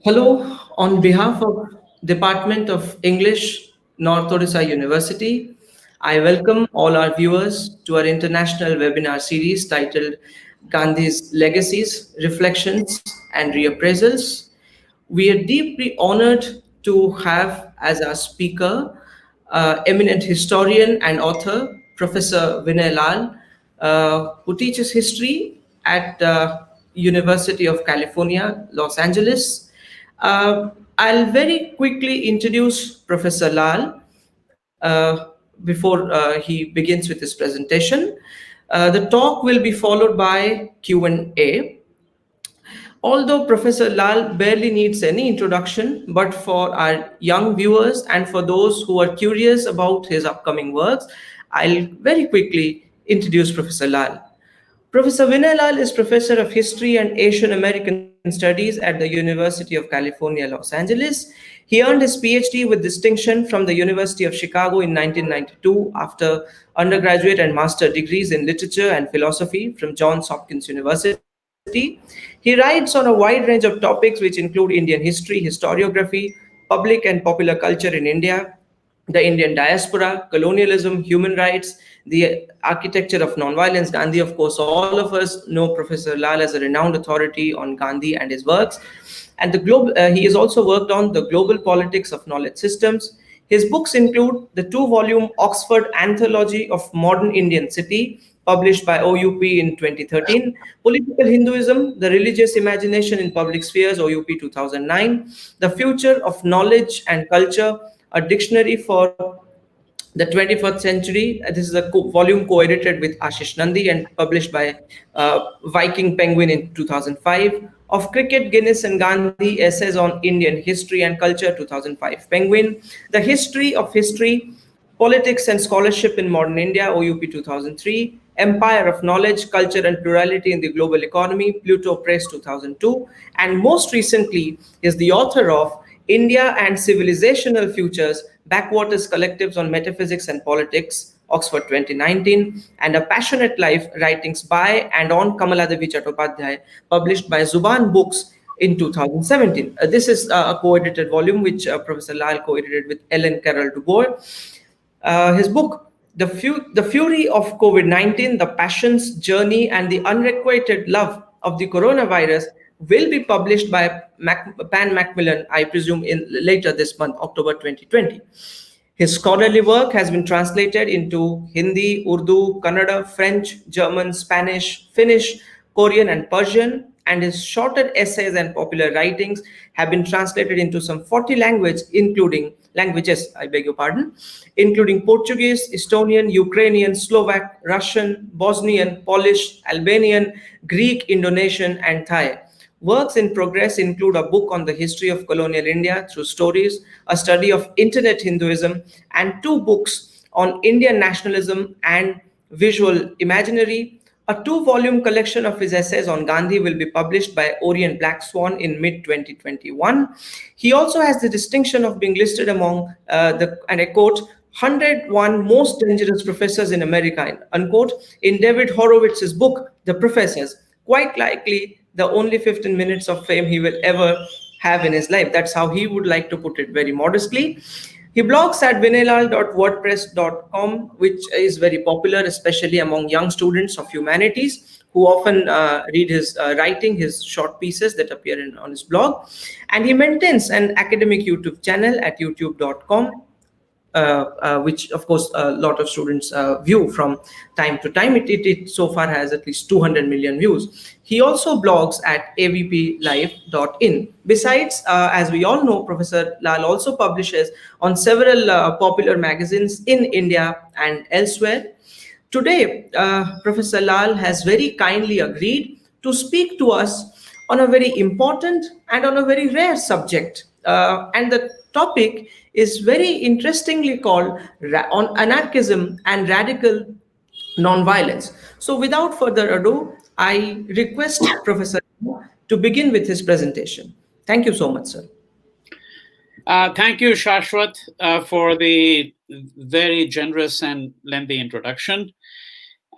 Hello, on behalf of Department of English, North Odisha University, I welcome all our viewers to our international webinar series titled Gandhi's Legacies, Reflections and Reappraisals. We are deeply honored to have as our speaker eminent historian and author Professor Vinay Lal, who teaches history at University of California, Los Angeles. I'll very quickly introduce Professor Lal before he begins with his presentation. The talk will be followed by Q&A. Although Professor Lal barely needs any introduction, but for our young viewers and for those who are curious about his upcoming works, I'll very quickly introduce Professor Lal. Professor Vinay Lal is Professor of History and Asian American Studies at the University of California, Los Angeles. He earned his PhD with distinction from the University of Chicago in 1992 after undergraduate and master degrees in literature and philosophy from Johns Hopkins University. He writes on a wide range of topics which include Indian history, historiography, public and popular culture in India, the Indian diaspora, colonialism, human rights, the architecture of nonviolence, Gandhi. Of course, all of us know Professor Lal as a renowned authority on Gandhi and his works. And he has also worked on the global politics of knowledge systems. His books include the two-volume Oxford Anthology of Modern Indian City, published by OUP in 2013, Political Hinduism, The Religious Imagination in Public Spheres, OUP 2009, The Future of Knowledge and Culture, a dictionary for the 21st century. This is a volume co-edited with Ashish Nandi and published by Viking Penguin in 2005. Of Cricket, Guinness and Gandhi, Essays on Indian History and Culture, 2005. Penguin, The History of History, Politics and Scholarship in Modern India, OUP 2003. Empire of Knowledge, Culture and Plurality in the Global Economy, Pluto Press 2002. And most recently is the author of India and Civilizational Futures, Backwaters Collectives on Metaphysics and Politics, Oxford 2019, and A Passionate Life, Writings by and on Kamaladevi Chattopadhyay, published by Zuban Books in 2017. This is a co-edited volume which Professor Lal co-edited with Ellen Carroll Dubois. His book, the Fury of COVID-19, The Passions, Journey, and the Unrequited Love of the Coronavirus, will be published by Pan Macmillan, I presume, in later this month, October 2020. His scholarly work has been translated into Hindi, Urdu, Kannada, French, German, Spanish, Finnish, Korean, and Persian, and his shorter essays and popular writings have been translated into some 40 languages, I beg your pardon, including Portuguese, Estonian, Ukrainian, Slovak, Russian, Bosnian, Polish, Albanian, Greek, Indonesian, and Thai. Works in progress include a book on the history of colonial India through stories, a study of internet Hinduism, and two books on Indian nationalism and visual imaginary. A two-volume collection of his essays on Gandhi will be published by Orient Black Swan in mid-2021. He also has the distinction of being listed among and I quote, 101 most dangerous professors in America, unquote, in David Horowitz's book, The Professors. Quite likely the only 15 minutes of fame he will ever have in his life. That's how he would like to put it, very modestly. He blogs at vinaylal.wordpress.com, which is very popular, especially among young students of humanities who often read his writing, his short pieces that appear on his blog. And he maintains an academic YouTube channel at youtube.com, which of course a lot of students view from time to time. It so far has at least 200 million views. He also blogs at avplife.in. Besides, as we all know, Professor Lal also publishes on several popular magazines in India and elsewhere. Today, Professor Lal has very kindly agreed to speak to us on a very important and on a very rare subject. And the topic is very interestingly called on anarchism and radical nonviolence. So without further ado, I request Professor to begin with his presentation. Thank you so much, sir. Thank you, Shashwat, for the very generous and lengthy introduction.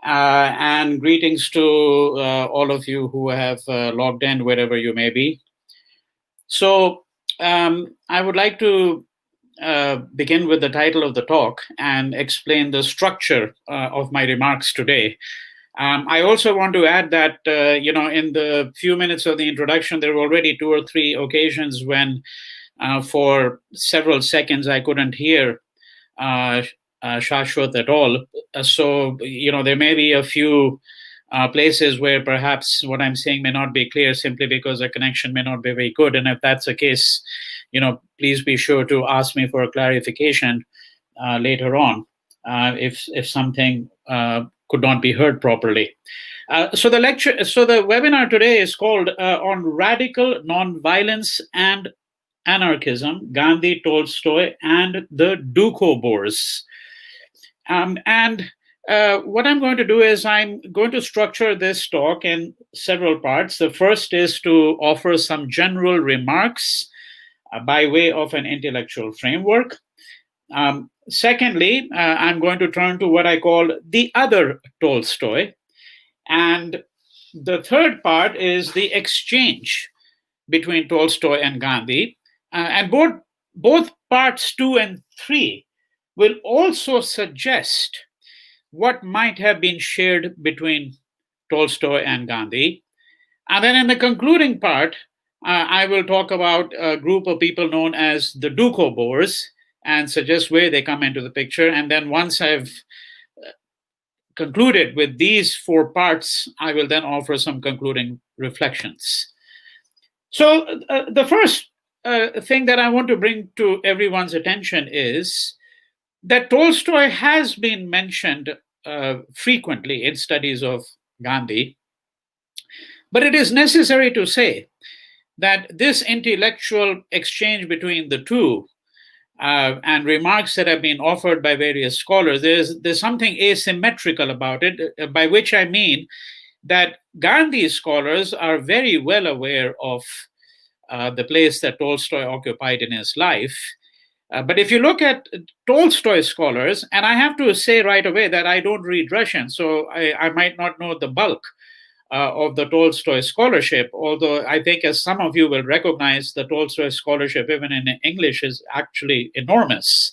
And greetings to all of you who have logged in wherever you may be. So I would like to begin with the title of the talk and explain the structure of my remarks today. I also want to add that, in the few minutes of the introduction, there were already 2 or 3 occasions when, for several seconds, I couldn't hear Shashwat at all. So, there may be a few places where perhaps what I'm saying may not be clear simply because the connection may not be very good. And if that's the case, please be sure to ask me for a clarification later on if something could not be heard properly. So the webinar today is called on Radical Nonviolence and Anarchism, Gandhi, Tolstoy, and the Doukhobors. And what I'm going to do is I'm going to structure this talk in several parts. The first is to offer some general remarks by way of an intellectual framework. Secondly, I'm going to turn to what I call the other Tolstoy. And the third part is the exchange between Tolstoy and Gandhi. And both parts 2 and 3 will also suggest what might have been shared between Tolstoy and Gandhi. And then in the concluding part, I will talk about a group of people known as the Doukhobors and suggest where they come into the picture. And then once I've concluded with these 4 parts, I will then offer some concluding reflections. So the first thing that I want to bring to everyone's attention is that Tolstoy has been mentioned frequently in studies of Gandhi, but it is necessary to say that this intellectual exchange between the two and remarks that have been offered by various scholars, there's something asymmetrical about it, by which I mean that Gandhi scholars are very well aware of the place that Tolstoy occupied in his life. But if you look at Tolstoy scholars, and I have to say right away that I don't read Russian, so I might not know the bulk of the Tolstoy scholarship, although I think, as some of you will recognize, the Tolstoy scholarship, even in English, is actually enormous.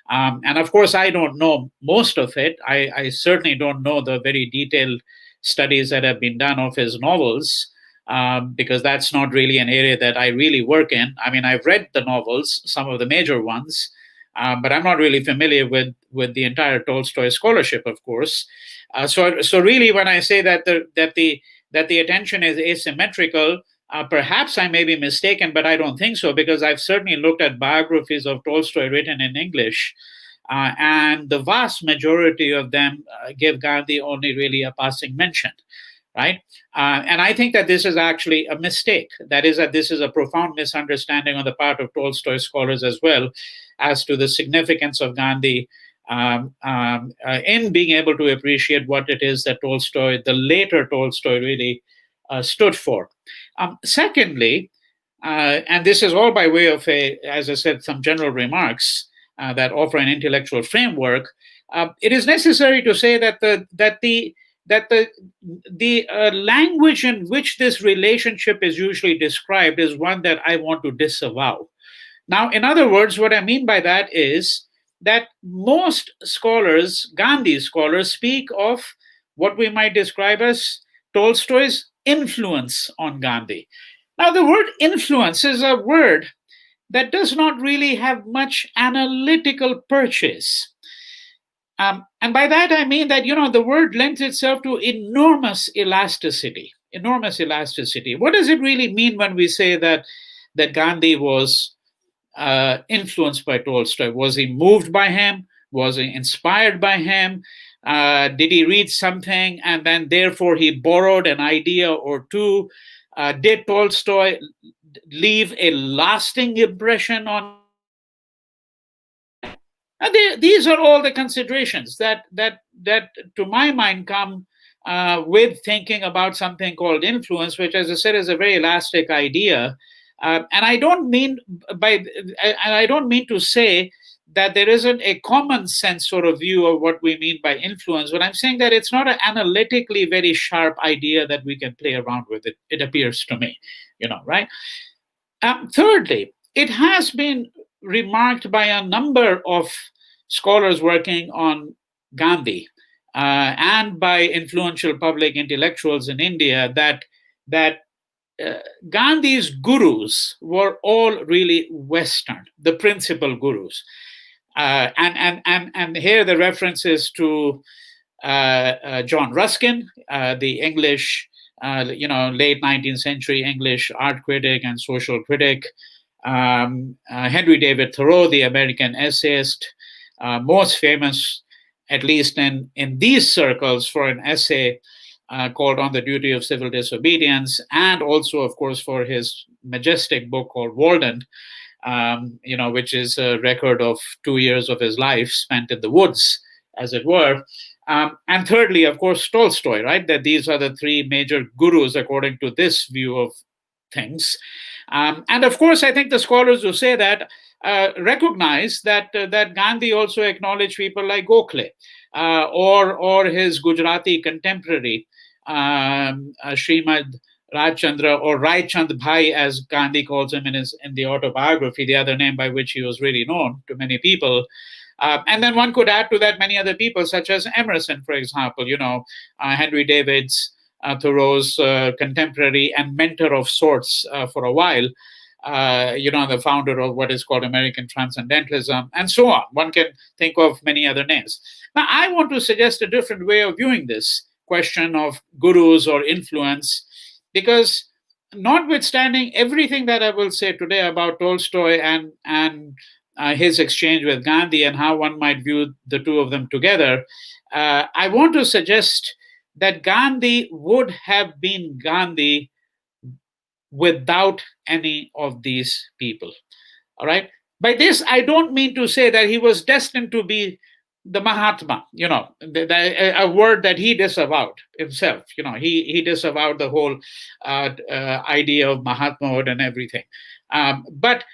And of course, I don't know most of it. I certainly don't know the very detailed studies that have been done of his novels, because that's not really an area that I really work in. I mean, I've read the novels, some of the major ones, but I'm not really familiar with the entire Tolstoy scholarship, of course. So really, when I say that the attention is asymmetrical, perhaps I may be mistaken, but I don't think so, because I've certainly looked at biographies of Tolstoy written in English, and the vast majority of them give Gandhi only really a passing mention. Right? And I think that this is actually a mistake. That is, that this is a profound misunderstanding on the part of Tolstoy scholars as well as to the significance of Gandhi in being able to appreciate what it is that Tolstoy, the later Tolstoy, really stood for. Secondly, and this is all by way of, as I said, some general remarks that offer an intellectual framework, it is necessary to say that the language in which this relationship is usually described is one that I want to disavow. Now, in other words, what I mean by that is that most scholars, Gandhi scholars, speak of what we might describe as Tolstoy's influence on Gandhi. Now, the word influence is a word that does not really have much analytical purchase. And by that, I mean that, the word lends itself to enormous elasticity. What does it really mean when we say that Gandhi was influenced by Tolstoy? Was he moved by him? Was he inspired by him? Did he read something and then therefore he borrowed an idea or two? Did Tolstoy leave a lasting impression on? And these are all the considerations that to my mind come with thinking about something called influence, which, as I said, is a very elastic idea. And I don't mean to say that there isn't a common sense sort of view of what we mean by influence, but I'm saying that it's not an analytically very sharp idea that we can play around with. It appears to me, right? Thirdly, it has been remarked by a number of scholars working on Gandhi and by influential public intellectuals in India that uh, Gandhi's gurus were all really Western, the principal gurus. And here the references to John Ruskin, the English, late 19th century English art critic and social critic, Henry David Thoreau, the American essayist, most famous, at least in these circles, for an essay called On the Duty of Civil Disobedience, and also, of course, for his majestic book called Walden, which is a record of 2 years of his life spent in the woods, as it were. And thirdly, of course, Tolstoy, right? That these are the three major gurus according to this view of things. And of course, I think the scholars who say that recognize that Gandhi also acknowledged people like Gokhale or his Gujarati contemporary, Srimad Rajchandra, or Rai Chand Bhai, as Gandhi calls him in the autobiography, the other name by which he was really known to many people. And then one could add to that many other people, such as Emerson, for example, Henry David's, Thoreau's contemporary and mentor of sorts for a while, the founder of what is called American Transcendentalism, and so on. One can think of many other names. Now, I want to suggest a different way of viewing this question of gurus or influence, because notwithstanding everything that I will say today about Tolstoy and his exchange with Gandhi and how one might view the two of them together, I want to suggest that Gandhi would have been Gandhi without any of these people. All right. By this, I don't mean to say that he was destined to be the Mahatma, a word that he disavowed himself. He disavowed the whole idea of Mahatmahood and everything. But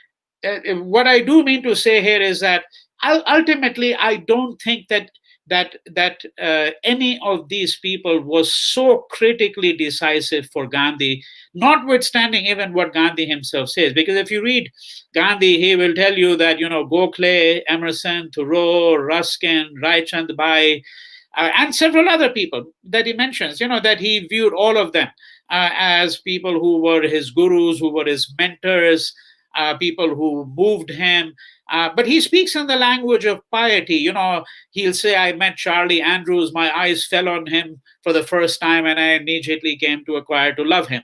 what I do mean to say here is that ultimately, I don't think that any of these people was so critically decisive for Gandhi, notwithstanding even what Gandhi himself says. Because if you read Gandhi, he will tell you that, Gokhale, Emerson, Thoreau, Ruskin, Rai Chand Bhai, and several other people that he mentions, that he viewed all of them as people who were his gurus, who were his mentors, people who moved him. But he speaks in the language of piety. He'll say, I met Charlie Andrews, my eyes fell on him for the first time, and I immediately came to acquire to love him,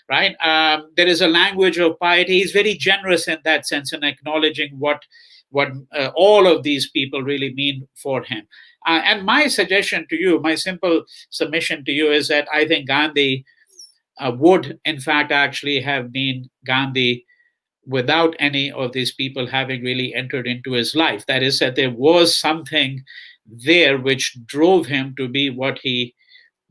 right? There is a language of piety. He's very generous in that sense, in acknowledging what all of these people really mean for him. And my suggestion to you, my simple submission to you, is that I think Gandhi would, in fact, actually have been Gandhi without any of these people having really entered into his life. That is, that there was something there which drove him to be what he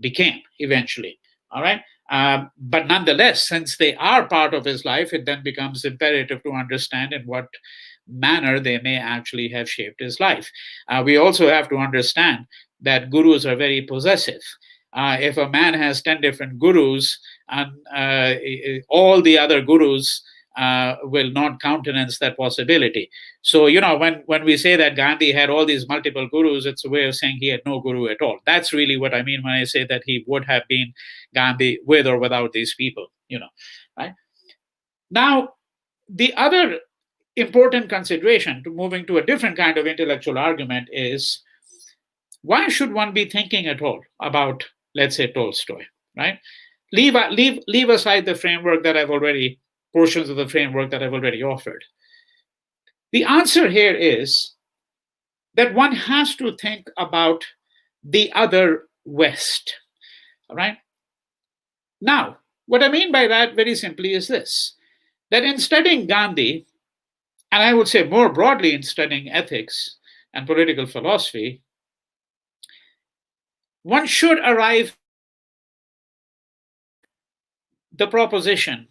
became eventually. All right. But nonetheless, since they are part of his life, it then becomes imperative to understand in what manner they may actually have shaped his life. We also have to understand that gurus are very possessive. If a man has 10 different gurus and all the other gurus will not countenance that possibility. So, when we say that Gandhi had all these multiple gurus, it's a way of saying he had no guru at all. That's really what I mean when I say that he would have been Gandhi with or without these people, right? Now, the other important consideration, to moving to a different kind of intellectual argument, is why should one be thinking at all about, let's say, Tolstoy, right? Leave aside the framework that portions of the framework that I've already offered. The answer here is that one has to think about the other West. All right. Now, what I mean by that very simply is this, that in studying Gandhi, and I would say more broadly in studying ethics and political philosophy, one should arrive at the proposition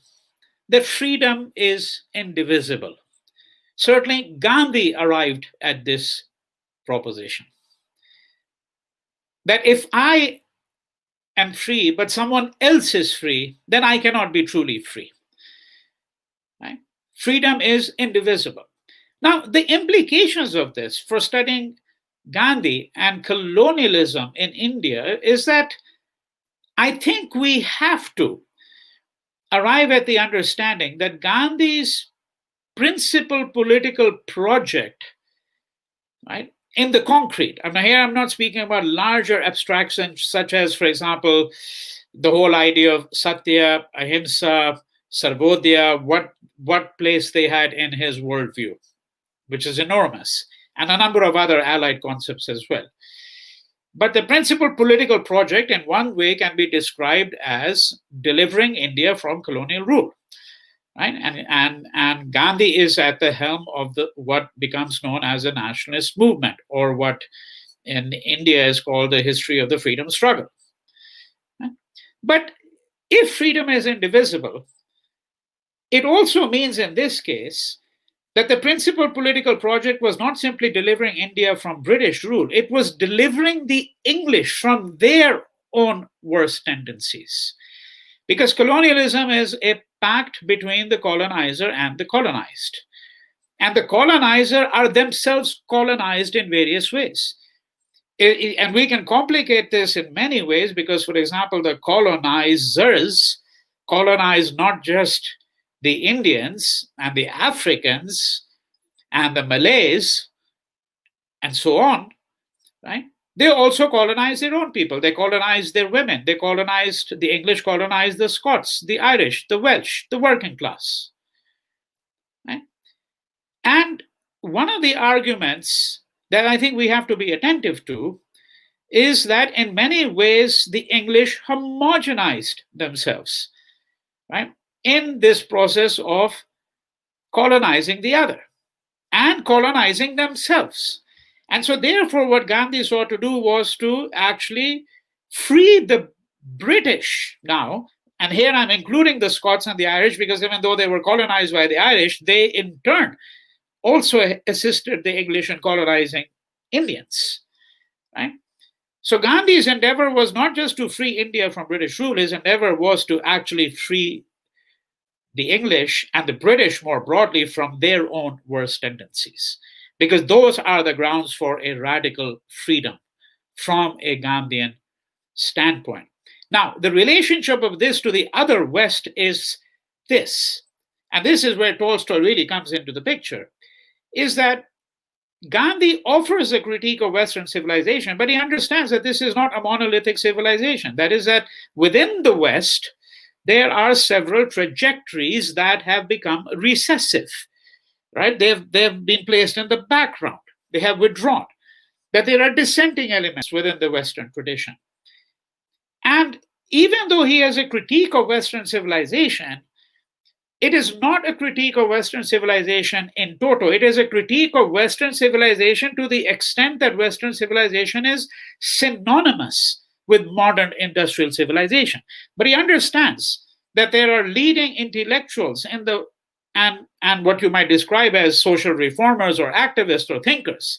that freedom is indivisible. Certainly, Gandhi arrived at this proposition, that if I am free, but someone else is free, then I cannot be truly free. Right? Freedom is indivisible. Now, the implications of this for studying Gandhi and colonialism in India is that I think we have to arrive at the understanding that Gandhi's principal political project, right, in the concrete. I mean, here I'm not speaking about larger abstractions such as, for example, the whole idea of Satya, Ahimsa, Sarvodaya, what place they had in his worldview, which is enormous, and a number of other allied concepts as well. But the principal political project, in one way, can be described as delivering India from colonial rule. Right? And Gandhi is at the helm of what becomes known as a nationalist movement, or what in India is called the history of the freedom struggle. Right? But if freedom is indivisible, it also means in this case that the principal political project was not simply delivering India from British rule, it was delivering the English from their own worst tendencies. Because colonialism is a pact between the colonizer and the colonized. And the colonizer are themselves colonized in various ways. And we can complicate this in many ways because, for example, the colonizers colonize not just the Indians and the Africans and the Malays and so on, right? They also colonized their own people. They colonized their women. The English colonized the Scots, the Irish, the Welsh, the working class. Right? And one of the arguments that I think we have to be attentive to is that in many ways the English homogenized themselves, right, in this process of colonizing the other and colonizing themselves. And so, therefore, what Gandhi sought to do was to actually free the British now. And here I'm including the Scots and the Irish because even though they were colonized by the Irish, they in turn also assisted the English in colonizing Indians. Right? So Gandhi's endeavor was not just to free India from British rule, his endeavor was to actually free the English and the British more broadly from their own worst tendencies, because those are the grounds for a radical freedom from a Gandhian standpoint. Now, the relationship of this to the other West is this, and this is where Tolstoy really comes into the picture, is that Gandhi offers a critique of Western civilization, but he understands that this is not a monolithic civilization. That is, that within the West, there are several trajectories that have become recessive, right? They've been placed in the background. They have withdrawn. That there are dissenting elements within the Western tradition. And even though he has a critique of Western civilization, it is not a critique of Western civilization in toto. It is a critique of Western civilization to the extent that Western civilization is synonymous with modern industrial civilization. But he understands that there are leading intellectuals in the and what you might describe as social reformers or activists or thinkers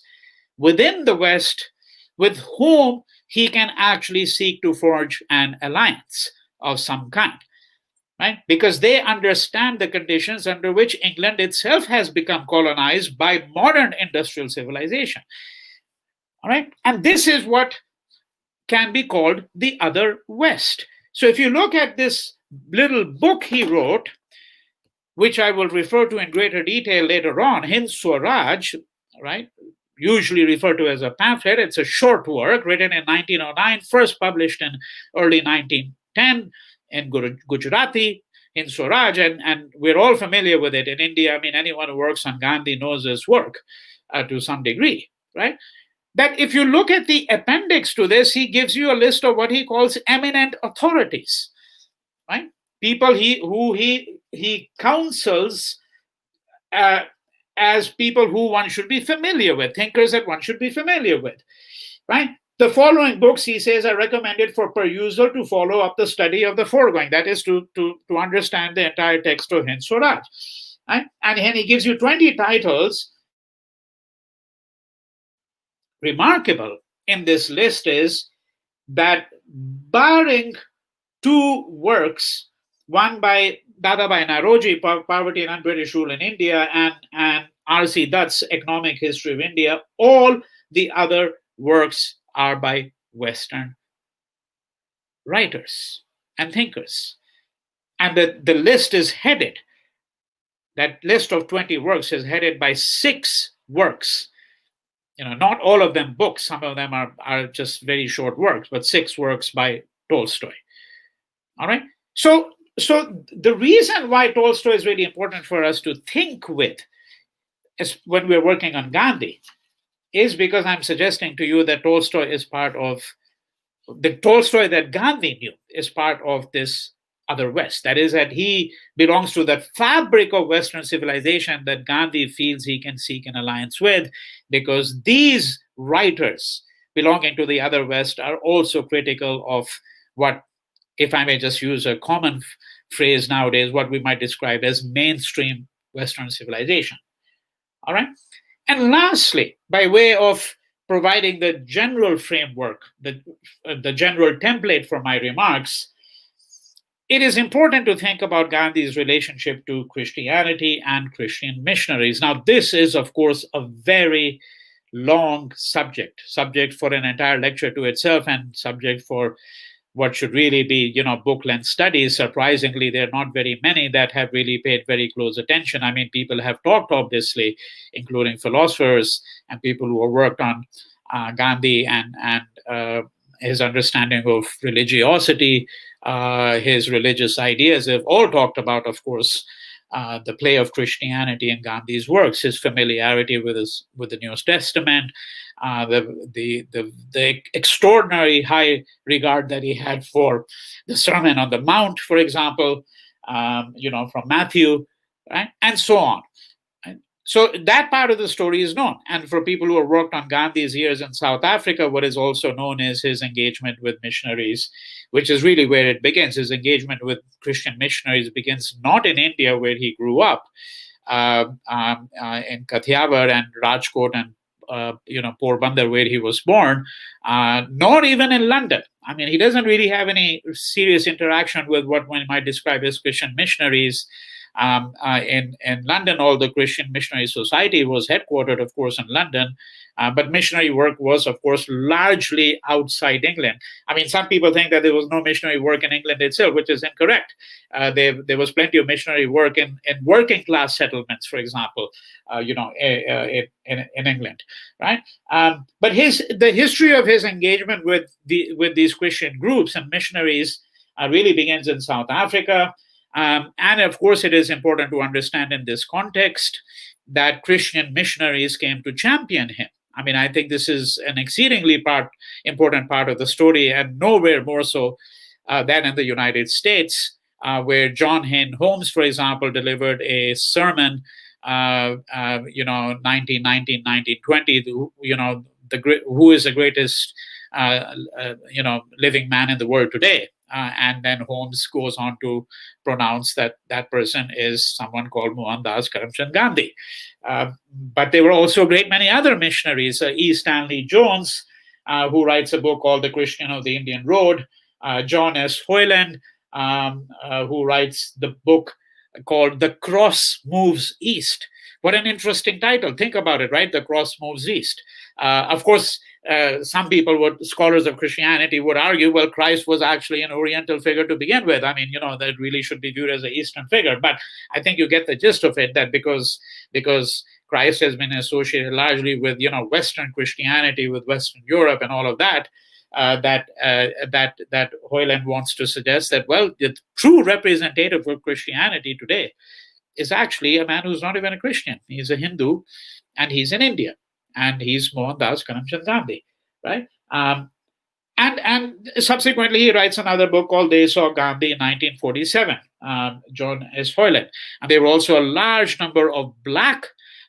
within the West with whom he can actually seek to forge an alliance of some kind. Right? Because they understand the conditions under which England itself has become colonized by modern industrial civilization. All right? And this is what can be called the other West. So if you look at this little book he wrote, which I will refer to in greater detail later on, Hind Swaraj, right? Usually referred to as a pamphlet. It's a short work written in 1909, first published in early 1910. In Gujarati, in Swaraj, and we're all familiar with it in India. I mean, anyone who works on Gandhi knows his work to some degree, right? That if you look at the appendix to this, he gives you a list of what he calls eminent authorities, right? People who he counsels as people who one should be familiar with, thinkers that one should be familiar with, right? The following books, he says, are recommended for perusal to follow up the study of the foregoing. That is to understand the entire text of Hind Swaraj. Right? And he gives you 20 titles. Remarkable in this list is that barring two works one by Dadabhai Naoroji, Poverty and Un-British Rule in India, and R.C. Dutt's Economic History of India. All the other works are by Western writers and thinkers. And the list is headed, that list of 20 works is headed by 6 works. Not all of them books, some of them are just very short works, but 6 works by Tolstoy. All right. So the reason why Tolstoy is really important for us to think with when we're working on Gandhi is because I'm suggesting to you that Tolstoy is part of the Tolstoy that Gandhi knew is part of this other West. That is, that he belongs to the fabric of Western civilization that Gandhi feels he can seek an alliance with, because these writers belonging to the other West are also critical of what, if I may just use a common phrase nowadays, what we might describe as mainstream Western civilization. All right. And lastly, by way of providing the general framework, the general template for my remarks, it is important to think about Gandhi's relationship to Christianity and Christian missionaries. Now, this is, of course, a very long subject for an entire lecture to itself, and subject for what should really be, book-length studies. Surprisingly, there are not very many that have really paid very close attention. I mean, people have talked, obviously, including philosophers and people who have worked on Gandhi and his understanding of religiosity, his religious ideas. They've all talked about, of course, the play of Christianity in Gandhi's works, his familiarity with the New Testament, the extraordinary high regard that he had for the Sermon on the Mount, for example, from Matthew, right? And so on. Right? So that part of the story is known. And for people who have worked on Gandhi's years in South Africa, what is also known is his engagement with missionaries, which is really where it begins. His engagement with Christian missionaries begins not in India, where he grew up, in Kathiawar and Rajkot and Porbandar, where he was born, nor even in London. I mean, he doesn't really have any serious interaction with what one might describe as Christian missionaries. In London, all the Christian Missionary Society was headquartered, of course, in London, but missionary work was, of course, largely outside England. I mean, some people think that there was no missionary work in England itself, which is incorrect. There was plenty of missionary work in working class settlements, for example, in England, right? But the history of his engagement with these Christian groups and missionaries really begins in South Africa. And of course, it is important to understand in this context that Christian missionaries came to champion him. I mean, I think this is an exceedingly important part of the story, and nowhere more so than in the United States, where John Hayne Holmes, for example, delivered a sermon, 1919, 1920, who is the greatest, living man in the world today. And then Holmes goes on to pronounce that that person is someone called Mohandas Karamchand Gandhi. But there were also a great many other missionaries. E. Stanley Jones, who writes a book called The Christian of the Indian Road. John S. Hoyland, who writes the book called The Cross Moves East. What an interesting title. Think about it, right? The Cross Moves East. Of course, some people, scholars of Christianity, would argue, well, Christ was actually an Oriental figure to begin with. I mean, that really should be viewed as an Eastern figure. But I think you get the gist of it, that because Christ has been associated largely with, Western Christianity, with Western Europe and all of that, that Hoyland wants to suggest that, well, the true representative of Christianity today is actually a man who's not even a Christian. He's a Hindu, and he's in India. And he's Mohandas Karamchand Gandhi, right? And subsequently, he writes another book called They Saw Gandhi in 1947, John S. Hoyland. And there were also a large number of Black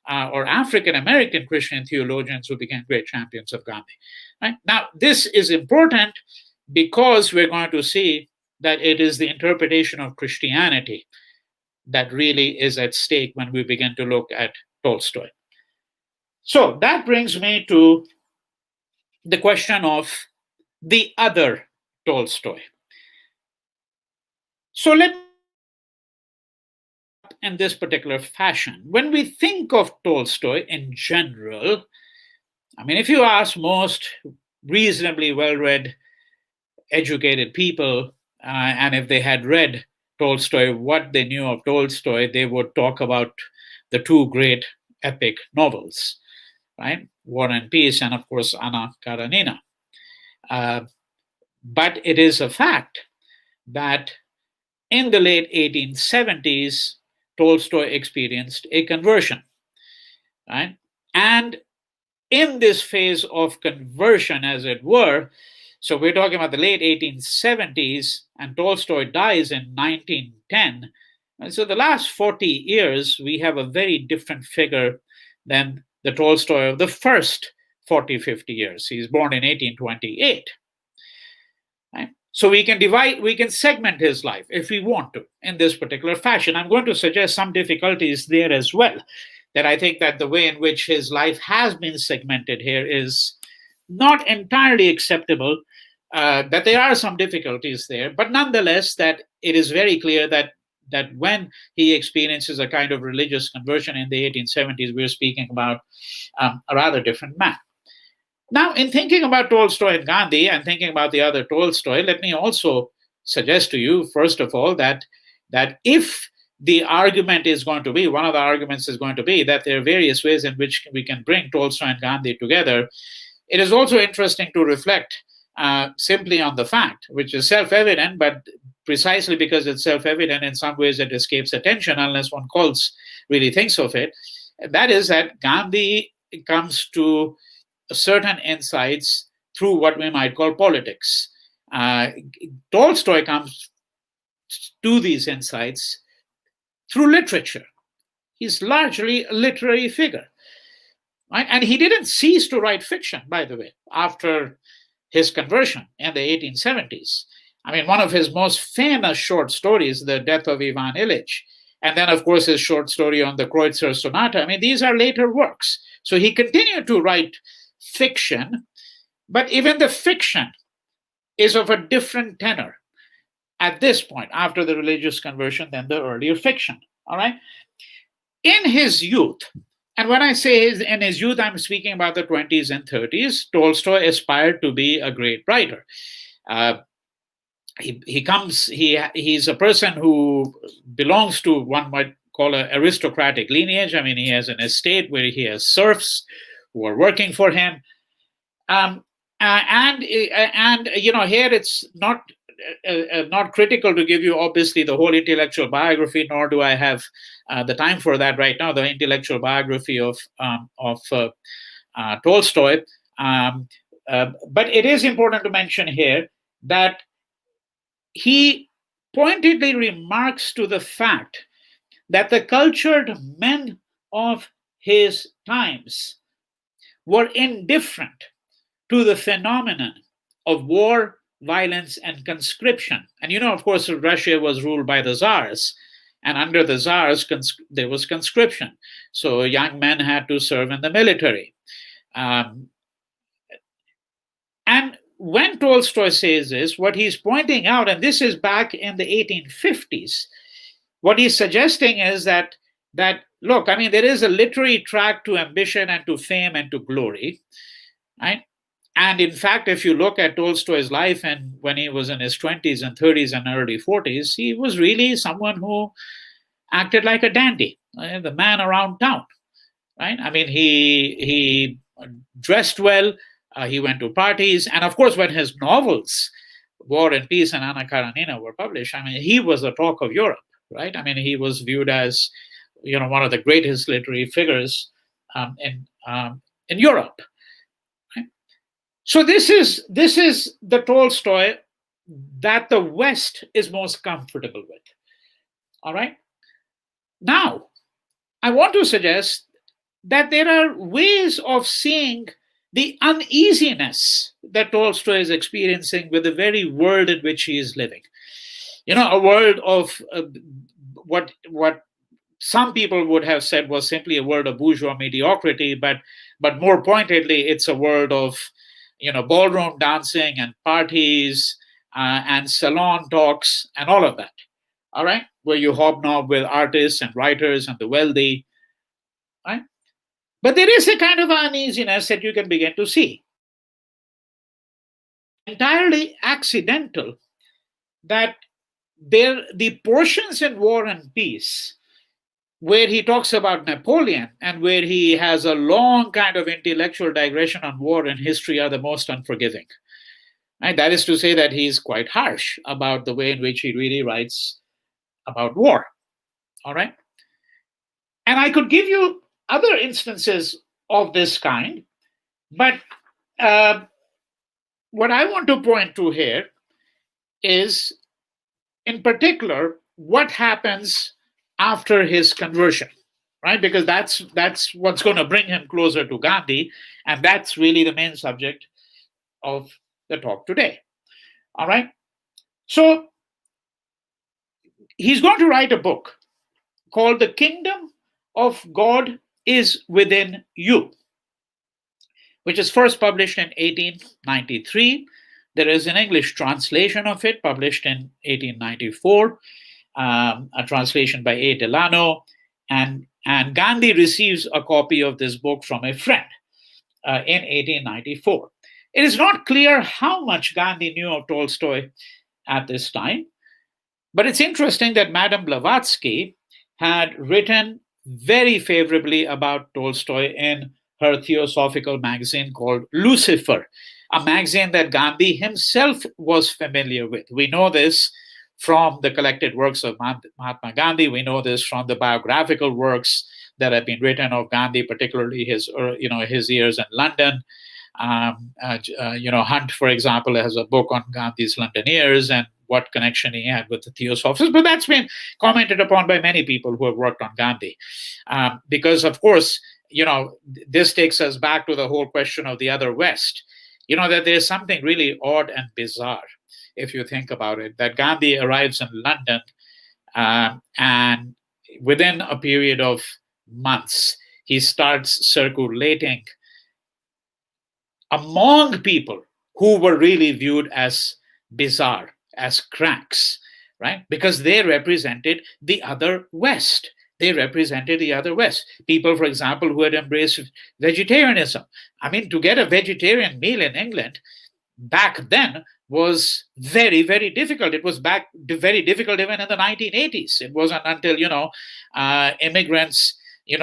or African-American Christian theologians who became great champions of Gandhi. Right? Now, this is important because we're going to see that it is the interpretation of Christianity that really is at stake when we begin to look at Tolstoy. So that brings me to the question of the other Tolstoy. So let me in this particular fashion. When we think of Tolstoy in general, I mean, if you ask most reasonably well-read, educated people, and if they had read Tolstoy, what they knew of Tolstoy, they would talk about the two great epic novels, right? War and Peace, and of course, Anna Karenina. But it is a fact that in the late 1870s, Tolstoy experienced a conversion, right? And in this phase of conversion, as it were, so we're talking about the late 1870s, and Tolstoy dies in 1910. And so the last 40 years, we have a very different figure than the Tolstoy of the first 40, 50 years. He's born in 1828. Right? So we can segment his life if we want to in this particular fashion. I'm going to suggest some difficulties there as well, that I think that the way in which his life has been segmented here is not entirely acceptable, that there are some difficulties there, but nonetheless that it is very clear that when he experiences a kind of religious conversion in the 1870s, we're speaking about a rather different man. Now, in thinking about Tolstoy and Gandhi and thinking about the other Tolstoy, let me also suggest to you, first of all, that if the argument is going to be, one of the arguments is going to be that there are various ways in which we can bring Tolstoy and Gandhi together, it is also interesting to reflect simply on the fact, which is self-evident, but precisely because it's self-evident, in some ways it escapes attention unless one really thinks of it. That is that Gandhi comes to certain insights through what we might call politics. Tolstoy comes to these insights through literature. He's largely a literary figure. Right? And he didn't cease to write fiction, by the way, after his conversion in the 1870s. I mean, one of his most famous short stories, The Death of Ivan Ilyich, and then, of course, his short story on the Kreutzer Sonata. I mean, these are later works. So he continued to write fiction, but even the fiction is of a different tenor at this point, after the religious conversion, than the earlier fiction. All right? In his youth, and when I say in his youth, I'm speaking about the 20s and 30s, Tolstoy aspired to be a great writer. He's a person who belongs to, one might call, an aristocratic lineage. I mean, he has an estate where he has serfs who are working for him. And you know, here it's not critical to give you, obviously, the whole intellectual biography, nor do I have the time for that right now, the intellectual biography of Tolstoy. But it is important to mention here that he pointedly remarks to the fact that the cultured men of his times were indifferent to the phenomenon of war, violence, and conscription. And you know, of course, Russia was ruled by the Tsars, and under the Tsars, there was conscription. So young men had to serve in the military. And when Tolstoy says this, what he's pointing out, and this is back in the 1850s, what he's suggesting is that look, I mean, there is a literary track to ambition and to fame and to glory, right? And in fact, if you look at Tolstoy's life, and when he was in his 20s and 30s and early 40s, he was really someone who acted like a dandy, the man around town, right? I mean, he dressed well, he went to parties, and of course, when his novels, War and Peace and Anna Karenina, were published, I mean, he was the talk of Europe, right? I mean, he was viewed as, you know, one of the greatest literary figures in Europe. Right? So this is the Tolstoy that the West is most comfortable with. All right. Now, I want to suggest that there are ways of seeing the uneasiness that Tolstoy is experiencing with the very world in which he is living. You know, a world of what some people would have said was simply a world of bourgeois mediocrity, but more pointedly, it's a world of, you know, ballroom dancing and parties and salon talks and all of that. all right, where you hobnob with artists and writers and the wealthy, right? But there is a kind of uneasiness that you can begin to see. Entirely accidental that the portions in War and Peace where he talks about Napoleon and where he has a long kind of intellectual digression on war and history are the most unforgiving. And that is to say that he's quite harsh about the way in which he really writes about war. All right. And I could give you other instances of this kind, but what I want to point to here is, in particular, what happens after his conversion, right? Because that's what's going to bring him closer to Gandhi, and that's really the main subject of the talk today. All right. So he's going to write a book called The Kingdom of God is Within You, which is first published in 1893. There is an English translation of it published in 1894, a translation by A. Delano, and Gandhi receives a copy of this book from a friend in 1894. It is not clear how much Gandhi knew of Tolstoy at this time, but it's interesting that Madame Blavatsky had written very favorably about Tolstoy in her theosophical magazine called Lucifer, a magazine that Gandhi himself was familiar with. We know this from the collected works of Mahatma Gandhi. We know this from the biographical works that have been written of Gandhi, particularly his years in London. Hunt, for example, has a book on Gandhi's London years and what connection he had with the Theosophists. But that's been commented upon by many people who have worked on Gandhi. Because, of course, this takes us back to the whole question of the other West. That there's something really odd and bizarre, if you think about it, that Gandhi arrives in London and within a period of months, he starts circulating among people who were really viewed as bizarre, as cranks, right? Because they represented the other West. They represented the other West. People, for example, who had embraced vegetarianism. I mean, to get a vegetarian meal in England back then was very, very difficult. It was very difficult even in the 1980s. It wasn't until, immigrants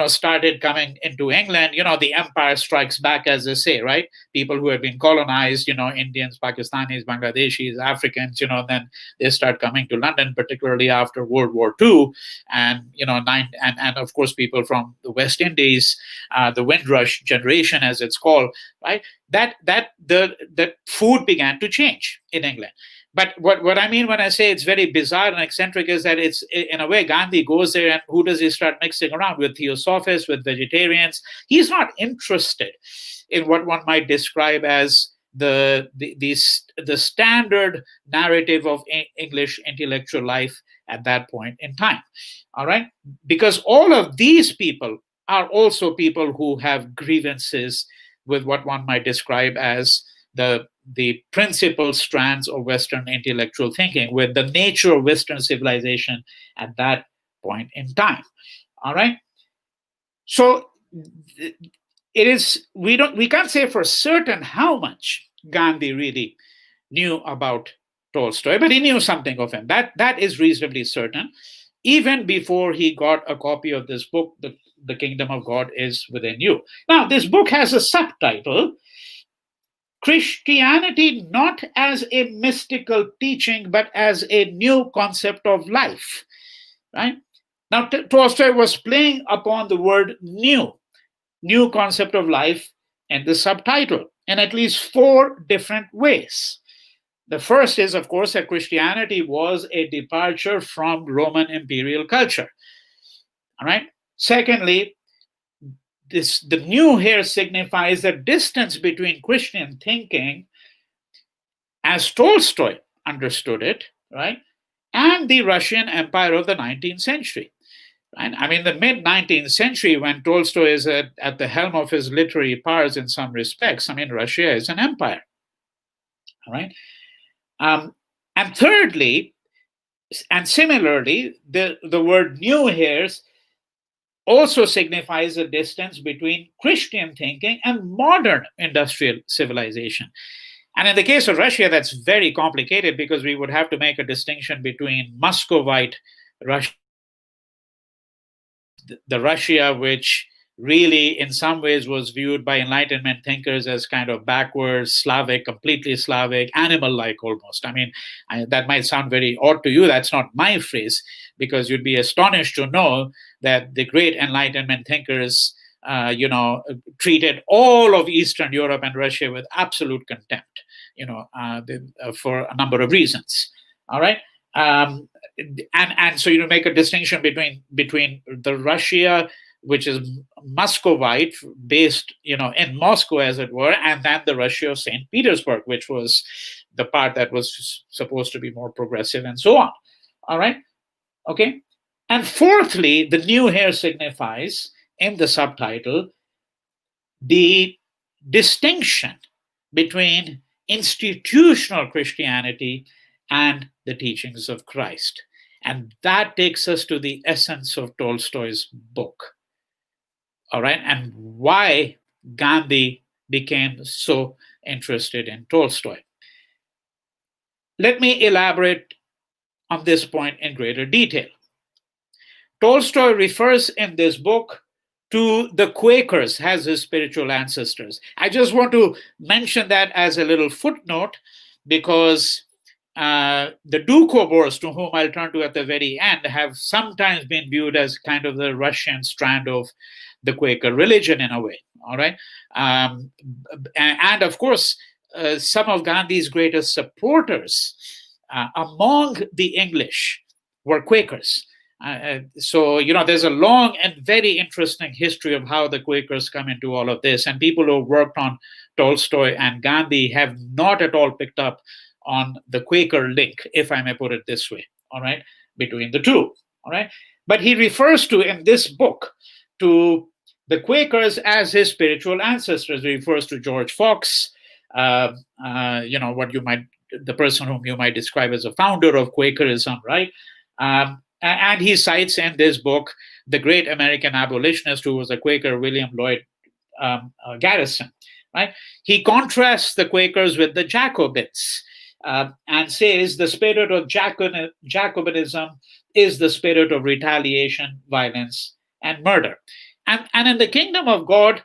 started coming into England, the empire strikes back, as they say, right? People who had been colonized, Indians, Pakistanis, Bangladeshis, Africans, then they start coming to London, particularly after World War II. And, and of course, people from the West Indies, the Windrush generation, as it's called, right? That the food began to change in England. But what I mean when I say it's very bizarre and eccentric is that it's, in a way, Gandhi goes there and who does he start mixing around with? Theosophists, with vegetarians. He's not interested in what one might describe as the standard narrative of English intellectual life at that point in time. All right? Because all of these people are also people who have grievances with what one might describe as the principal strands of Western intellectual thinking, with the nature of Western civilization at that point in time. All right. So it is, we can't say for certain how much Gandhi really knew about Tolstoy, but he knew something of him. That is reasonably certain, even before he got a copy of this book, The Kingdom of God is Within You. Now, this book has a subtitle, Christianity not as a mystical teaching, but as a new concept of life, right? Now, Tolstoy was playing upon the word new concept of life in the subtitle in at least 4 different ways. The first is, of course, that Christianity was a departure from Roman imperial culture, all right? Secondly, the new here signifies the distance between Christian thinking, as Tolstoy understood it, right, and the Russian Empire of the 19th century. Right? I mean, the mid-19th century, when Tolstoy is at the helm of his literary powers in some respects, I mean, Russia is an empire. All right. And thirdly, And similarly, the word new here also signifies a distance between Christian thinking and modern industrial civilization. And in the case of Russia, that's very complicated because we would have to make a distinction between Muscovite Russia, the Russia which really in some ways was viewed by Enlightenment thinkers as kind of backwards, Slavic, completely Slavic, animal-like almost. I mean, that might sound very odd to you. That's not my phrase, because you'd be astonished to know that the great Enlightenment thinkers, treated all of Eastern Europe and Russia with absolute contempt, for a number of reasons. All right. And so you make a distinction between the Russia which is Muscovite, based in Moscow as it were, and then the Russia of St. Petersburg, which was the part that was supposed to be more progressive, and so on. All right, okay. And fourthly, the new here signifies in the subtitle the distinction between institutional Christianity and the teachings of Christ. And that takes us to the essence of Tolstoy's book. All right, and why Gandhi became so interested in Tolstoy. Let me elaborate on this point in greater detail. Tolstoy refers in this book to the Quakers as his spiritual ancestors. I just want to mention that as a little footnote, because the Doukhobors, to whom I'll turn to at the very end, have sometimes been viewed as kind of the Russian strand of the Quaker religion in a way. All right. And of course, some of Gandhi's greatest supporters among the English were Quakers. So, there's a long and very interesting history of how the Quakers come into all of this. And people who worked on Tolstoy and Gandhi have not at all picked up on the Quaker link, if I may put it this way, all right, between the two, all right? But he refers to, in this book, to the Quakers as his spiritual ancestors. He refers to George Fox, the person whom you might describe as a founder of Quakerism, right? And he cites in this book the great American abolitionist who was a Quaker, William Lloyd Garrison, right? He contrasts the Quakers with the Jacobins, and says the spirit of Jacobinism is the spirit of retaliation, violence, and murder. And in the kingdom of God,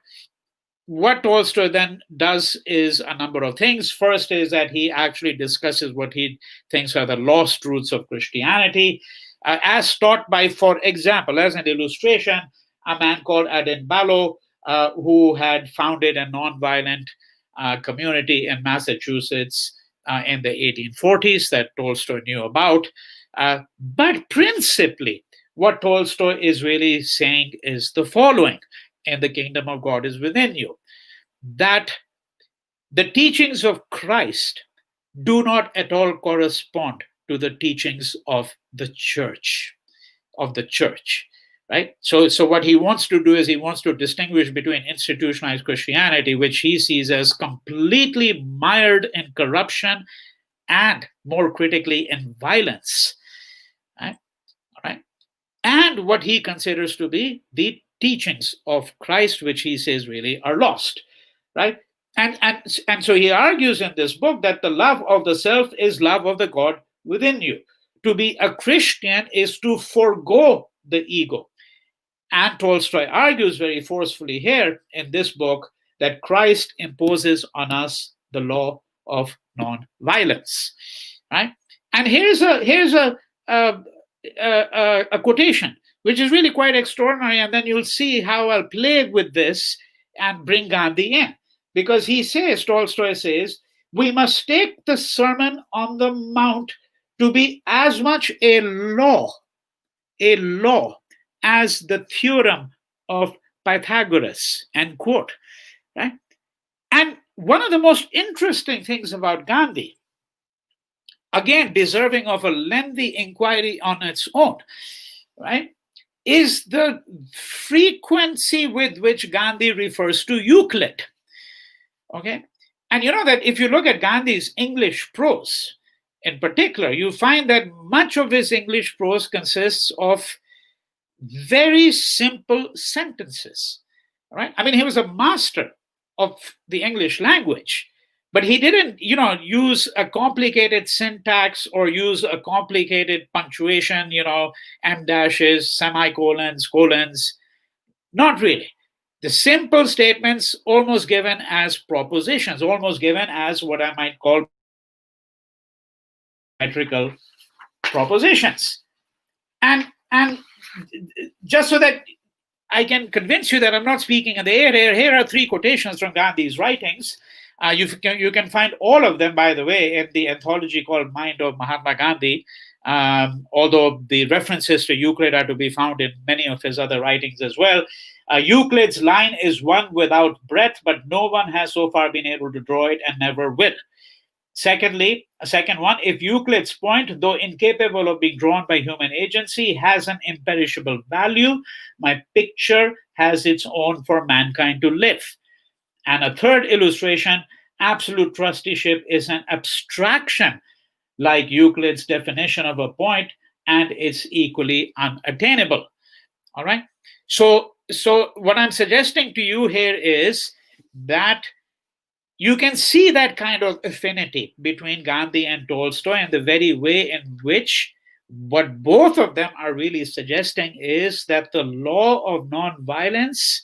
what Tolstoy then does is a number of things. First is that he actually discusses what he thinks are the lost roots of Christianity, as taught by, for example, as an illustration, a man called Adin Balo, who had founded a nonviolent community in Massachusetts in the 1840s that Tolstoy knew about. But principally, what Tolstoy is really saying is the following: and the kingdom of God is within you, that the teachings of Christ do not at all correspond to the teachings of the church, right? So what he wants to do is he wants to distinguish between institutionalized Christianity, which he sees as completely mired in corruption and, more critically, in violence, right? All right, and what he considers to be the teachings of Christ, which he says really are lost, right? And so he argues in this book that the love of the self is love of the God within you. To be a Christian is to forego the ego. And Tolstoy argues very forcefully here in this book that Christ imposes on us the law of non-violence, right? And here's a quotation which is really quite extraordinary, and then you'll see how I'll play with this and bring Gandhi in, because Tolstoy says, we must take the Sermon on the Mount to be as much a law as the Theorem of Pythagoras, end quote, right? And one of the most interesting things about Gandhi, again, deserving of a lengthy inquiry on its own, right, is the frequency with which Gandhi refers to Euclid, okay? And you know that if you look at Gandhi's English prose, in particular, you find that much of his English prose consists of very simple sentences. Right? I mean, he was a master of the English language, but he didn't, use a complicated syntax or use a complicated punctuation, em dashes, semicolons, colons. Not really. The simple statements almost given as propositions, almost given as what I might call metrical propositions. And just so that I can convince you that I'm not speaking in the air, here are 3 quotations from Gandhi's writings. You can find all of them, by the way, in the anthology called Mind of Mahatma Gandhi, although the references to Euclid are to be found in many of his other writings as well. Euclid's line is one without breadth, but no one has so far been able to draw it and never will. Secondly, a second one, if Euclid's point, though incapable of being drawn by human agency, has an imperishable value, my picture has its own for mankind to live. And a third illustration, absolute trusteeship is an abstraction like Euclid's definition of a point, and it's equally unattainable. All right. So what I'm suggesting to you here is that you can see that kind of affinity between Gandhi and Tolstoy, and the very way in which what both of them are really suggesting is that the law of nonviolence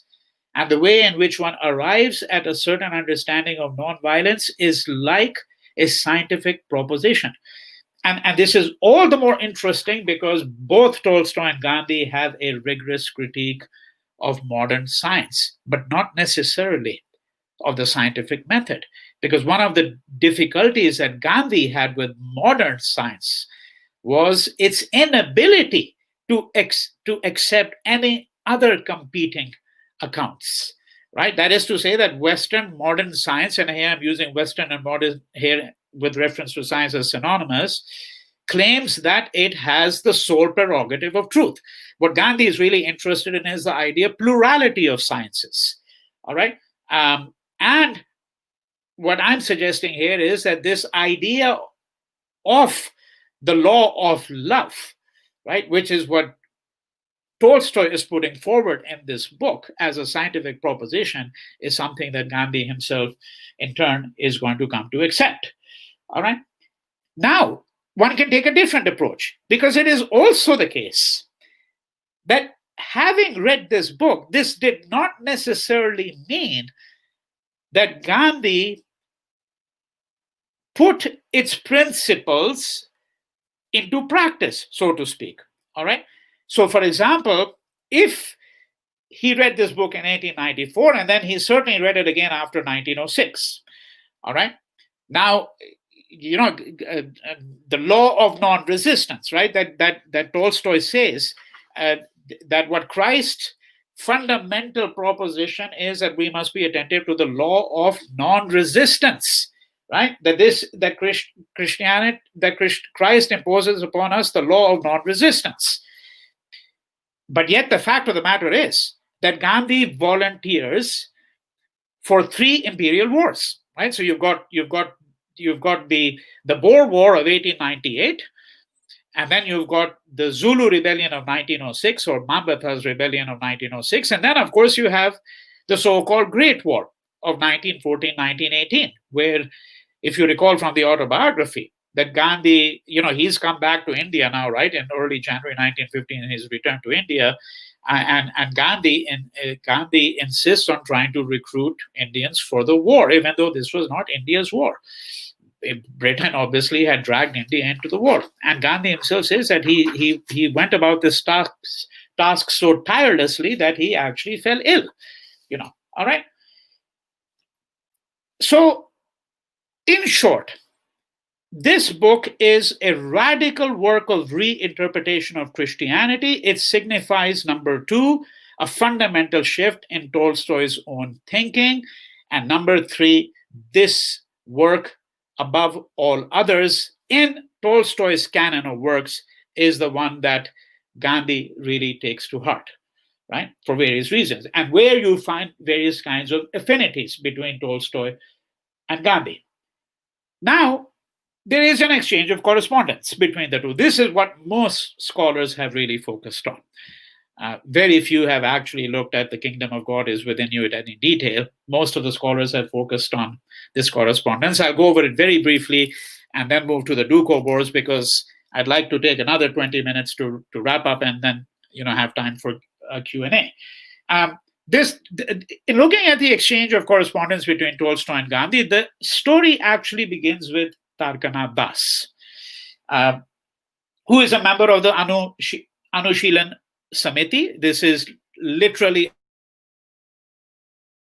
and the way in which one arrives at a certain understanding of nonviolence is like a scientific proposition. And this is all the more interesting because both Tolstoy and Gandhi have a rigorous critique of modern science, but not necessarily of the scientific method. Because one of the difficulties that Gandhi had with modern science was its inability to accept any other competing accounts, right? That is to say that Western modern science, and here I'm using Western and modern here with reference to science as synonymous, claims that it has the sole prerogative of truth. What Gandhi is really interested in is the idea of plurality of sciences, all right? And what I'm suggesting here is that this idea of the law of love, right, which is what Tolstoy is putting forward in this book as a scientific proposition, is something that Gandhi himself, in turn, is going to come to accept. All right. Now, one can take a different approach because it is also the case that having read this book, this did not necessarily mean that Gandhi put its principles into practice, so to speak. All right. So, for example, if he read this book in 1894 and then he certainly read it again after 1906, all right. Now, the law of non-resistance, right? That Tolstoy says that what Christ's fundamental proposition is that we must be attentive to the law of non-resistance, right? That Christ imposes upon us the law of non-resistance. But yet the fact of the matter is that Gandhi volunteers for 3 imperial wars, right? So you've got the Boer War of 1898, and then you've got the Zulu Rebellion of 1906, or Mambatha's Rebellion of 1906, and then of course you have the so-called Great War of 1914-1918, where, if you recall from the autobiography, that Gandhi, he's come back to India now, right, in early January 1915, in his return to India, and Gandhi insists on trying to recruit Indians for the war, even though this was not India's war. Britain obviously had dragged India into the war, and Gandhi himself says that he went about this task so tirelessly that he actually fell ill. All right. So, in short, this book is a radical work of reinterpretation of Christianity. It signifies, number 2, a fundamental shift in Tolstoy's own thinking. And number 3, this work, above all others, in Tolstoy's canon of works, is the one that Gandhi really takes to heart, right? For various reasons. And where you find various kinds of affinities between Tolstoy and Gandhi. Now, there is an exchange of correspondence between the two. This is what most scholars have really focused on. Very few have actually looked at the kingdom of God is within you in any detail. Most of the scholars have focused on this correspondence. I'll go over it very briefly and then move to the Doukhobors, because I'd like to take another 20 minutes to wrap up and then have time for Q&A. In looking at the exchange of correspondence between Tolstoy and Gandhi, the story actually begins with Tarkanath Das, who is a member of the Anushilan Samiti. This is literally a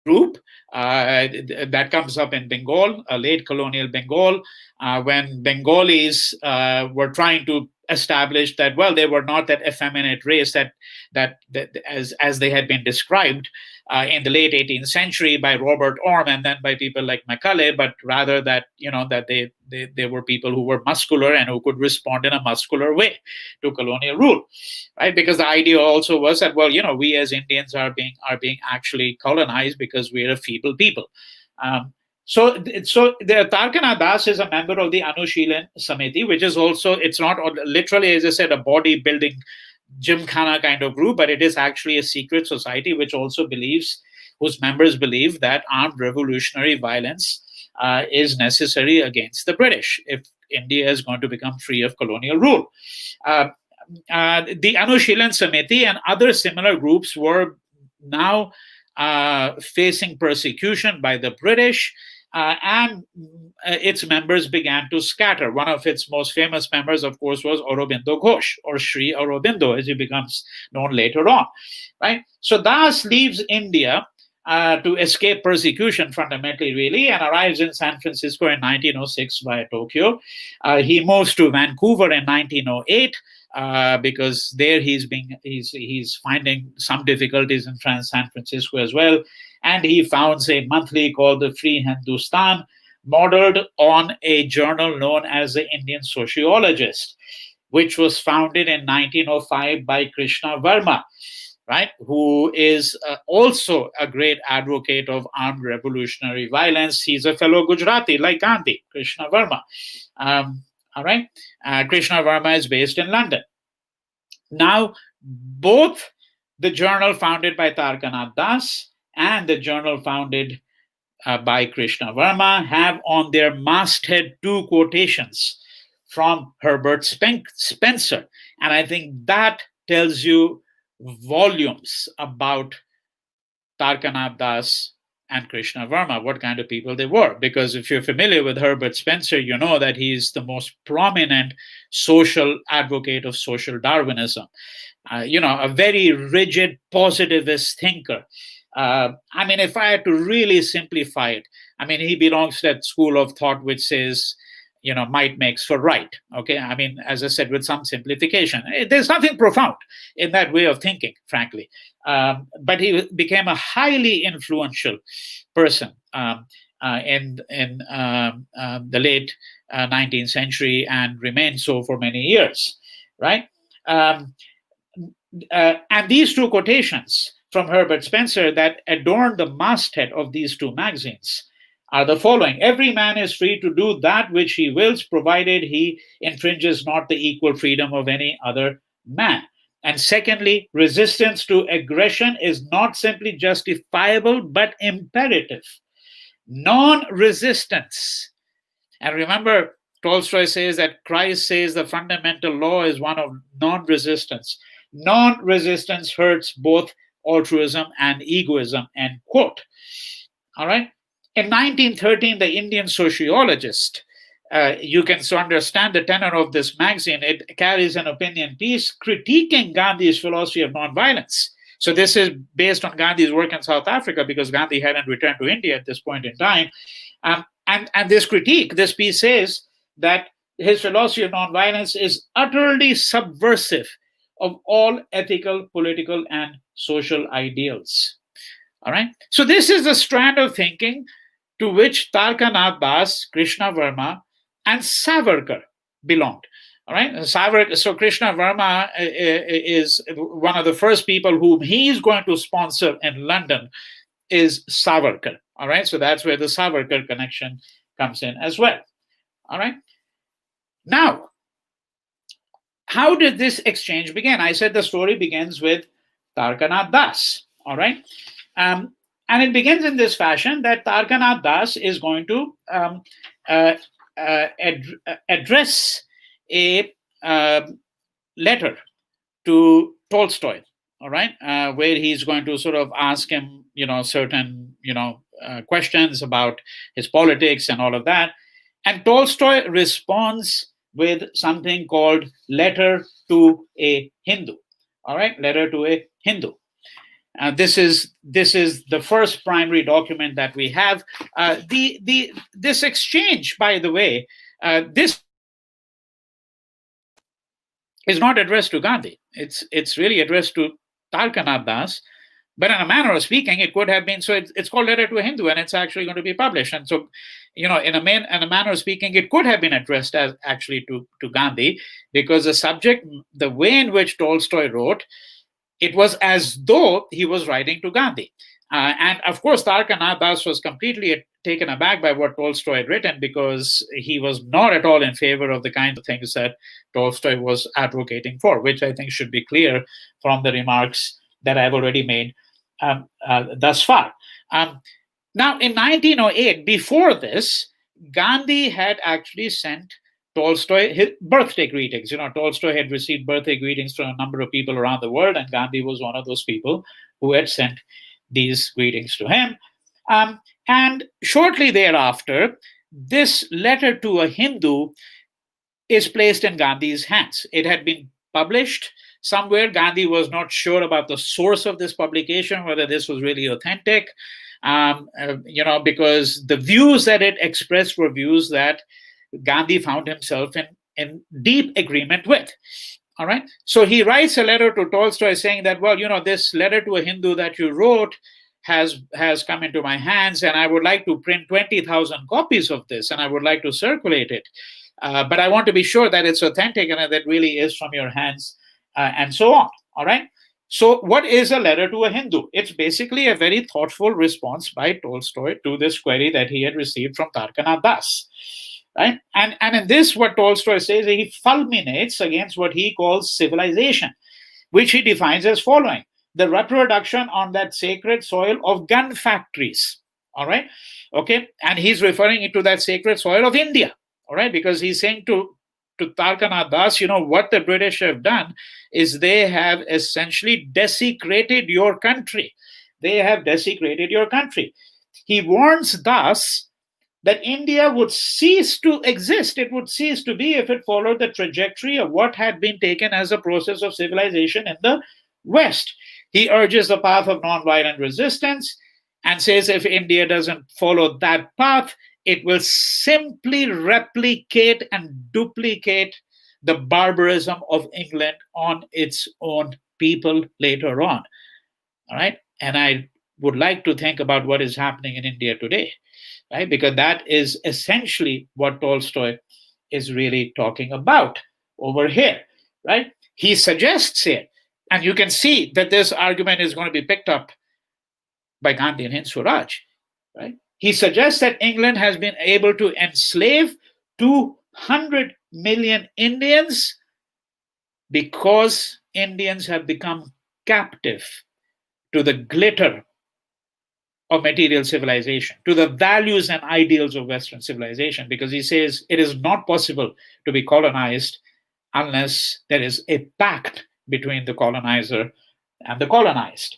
group that comes up in Bengal, late colonial Bengal, when Bengalis were trying to establish that, well, they were not that effeminate race that as they had been described in the late 18th century by Robert Orme and then by people like Macaulay, but rather that that they were people who were muscular and who could respond in a muscular way to colonial rule, right? Because the idea also was that, well, we as Indians are being actually colonized because we're a feeble people. So the Tarkanath Das is a member of the Anushilan Samiti, which is also, it's not literally, as I said, a bodybuilding gymkhana kind of group, but it is actually a secret society whose members believe that armed revolutionary violence is necessary against the British if India is going to become free of colonial rule. The Anushilan Samiti and other similar groups were now facing persecution by the British, and its members began to scatter. One of its most famous members, of course, was Aurobindo Ghosh, or Sri Aurobindo, as he becomes known later on. Right? So Das leaves India to escape persecution, fundamentally, really, and arrives in San Francisco in 1906 via Tokyo. He moves to Vancouver in 1908. Because there he's finding some difficulties in San Francisco as well, and he founds a monthly called the Free Hindustan, modeled on a journal known as the Indian Sociologist, which was founded in 1905 by Krishna Verma, right, who is also a great advocate of armed revolutionary violence. He's a fellow Gujarati like Gandhi, Krishna Verma. All right. Krishna Verma is based in London. Now, both the journal founded by Tarkanath Das and the journal founded by Krishna Verma have on their masthead two quotations from Herbert Spencer. And I think that tells you volumes about Tarkanath Das and Krishna Verma, what kind of people they were. Because if you're familiar with Herbert Spencer, you know that he's the most prominent social advocate of social Darwinism. A very rigid positivist thinker. I mean, if I had to really simplify it, I mean, he belongs to that school of thought which says, might makes for right. Okay. I mean, as I said, with some simplification, there's nothing profound in that way of thinking, frankly. But he became a highly influential person in the late 19th century and remained so for many years, right? And these two quotations from Herbert Spencer that adorn the masthead of these two magazines are the following: every man is free to do that which he wills, provided he infringes not the equal freedom of any other man. And secondly, resistance to aggression is not simply justifiable, but imperative. Non-resistance. And remember, Tolstoy says that Christ says the fundamental law is one of non-resistance. Non-resistance hurts both altruism and egoism, end quote. All right. In 1913, the Indian Sociologist, you can so understand the tenor of this magazine, it carries an opinion piece critiquing Gandhi's philosophy of nonviolence. So this is based on Gandhi's work in South Africa, because Gandhi hadn't returned to India at this point in time. And this critique, this piece says that his philosophy of nonviolence is utterly subversive of all ethical, political, and social ideals. All right. So this is the strand of thinking to which Tarkanath Das, Krishna Verma, and Savarkar belonged. All right. So Krishna Verma is one of the first people whom he's going to sponsor in London is Savarkar. All right. So that's where the Savarkar connection comes in as well. All right. Now, how did this exchange begin? I said the story begins with Tarkanath Das, all right? And it begins in this fashion, that Tarkanath Das is going to address a letter to Tolstoy, all right, where he's going to sort of ask him, certain, questions about his politics and all of that. And Tolstoy responds with something called Letter to a Hindu, all right, Letter to a Hindu. This is the first primary document that we have. This exchange, by the way, this is not addressed to Gandhi. It's really addressed to Tarkanath Das. But in a manner of speaking, it could have been, so it's called Letter to a Hindu, and it's actually going to be published. And so, in a manner of speaking, it could have been addressed as actually to Gandhi, because the subject, the way in which Tolstoy wrote, it was as though he was writing to Gandhi. And of course, Tarkanath Das was completely taken aback by what Tolstoy had written, because he was not at all in favor of the kind of things that Tolstoy was advocating for, which I think should be clear from the remarks that I've already made thus far. Now, in 1908, before this, Gandhi had actually sent Tolstoy his birthday greetings. Tolstoy had received birthday greetings from a number of people around the world, and Gandhi was one of those people who had sent these greetings to him. And shortly thereafter, this letter to a Hindu is placed in Gandhi's hands. It had been published somewhere. Gandhi was not sure about the source of this publication, whether this was really authentic, because the views that it expressed were views that Gandhi found himself in deep agreement with. All right. So he writes a letter to Tolstoy saying that, well, this letter to a Hindu that you wrote has come into my hands, and I would like to print 20,000 copies of this, and I would like to circulate it. But I want to be sure that it's authentic and that it really is from your hands, and so on. All right. So what is a letter to a Hindu? It's basically a very thoughtful response by Tolstoy to this query that he had received from Tarkanath Das. Right? And in this, what Tolstoy says, he fulminates against what he calls civilization, which he defines as following: the reproduction on that sacred soil of gun factories. All right. Okay. And he's referring to that sacred soil of India. All right. Because he's saying to Tarkanath Das, what the British have done is they have essentially desecrated your country. They have desecrated your country. He warns thus that India would cease to exist. It would cease to be if it followed the trajectory of what had been taken as a process of civilization in the West. He urges the path of nonviolent resistance and says if India doesn't follow that path, it will simply replicate and duplicate the barbarism of England on its own people later on. All right. And I would like to think about what is happening in India today, right? Because that is essentially what Tolstoy is really talking about over here, right? He suggests here, and you can see that this argument is going to be picked up by Gandhi and Hind Swaraj, right? He suggests that England has been able to enslave 200 million Indians because Indians have become captive to the glitter of material civilization, to the values and ideals of Western civilization, because he says it is not possible to be colonized unless there is a pact between the colonizer and the colonized.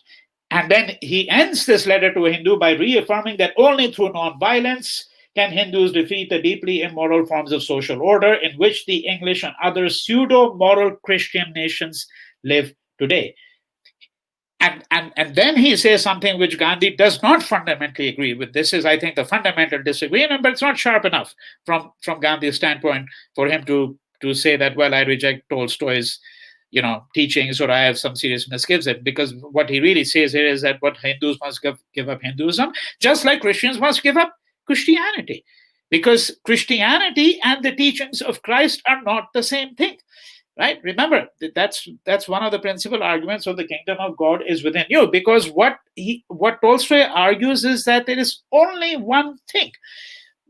And then he ends this letter to a Hindu by reaffirming that only through nonviolence can Hindus defeat the deeply immoral forms of social order in which the English and other pseudo-moral Christian nations live today. And then he says something which Gandhi does not fundamentally agree with. This is, I think, the fundamental disagreement, but it's not sharp enough from Gandhi's standpoint for him to say that, well, I reject Tolstoy's teachings, or I have some serious misgivings, because what he really says here is that what Hindus must give up Hinduism, just like Christians must give up Christianity, because Christianity and the teachings of Christ are not the same thing. Right? Remember, that's one of the principal arguments of the kingdom of God is within you, because what Tolstoy argues is that there is only one thing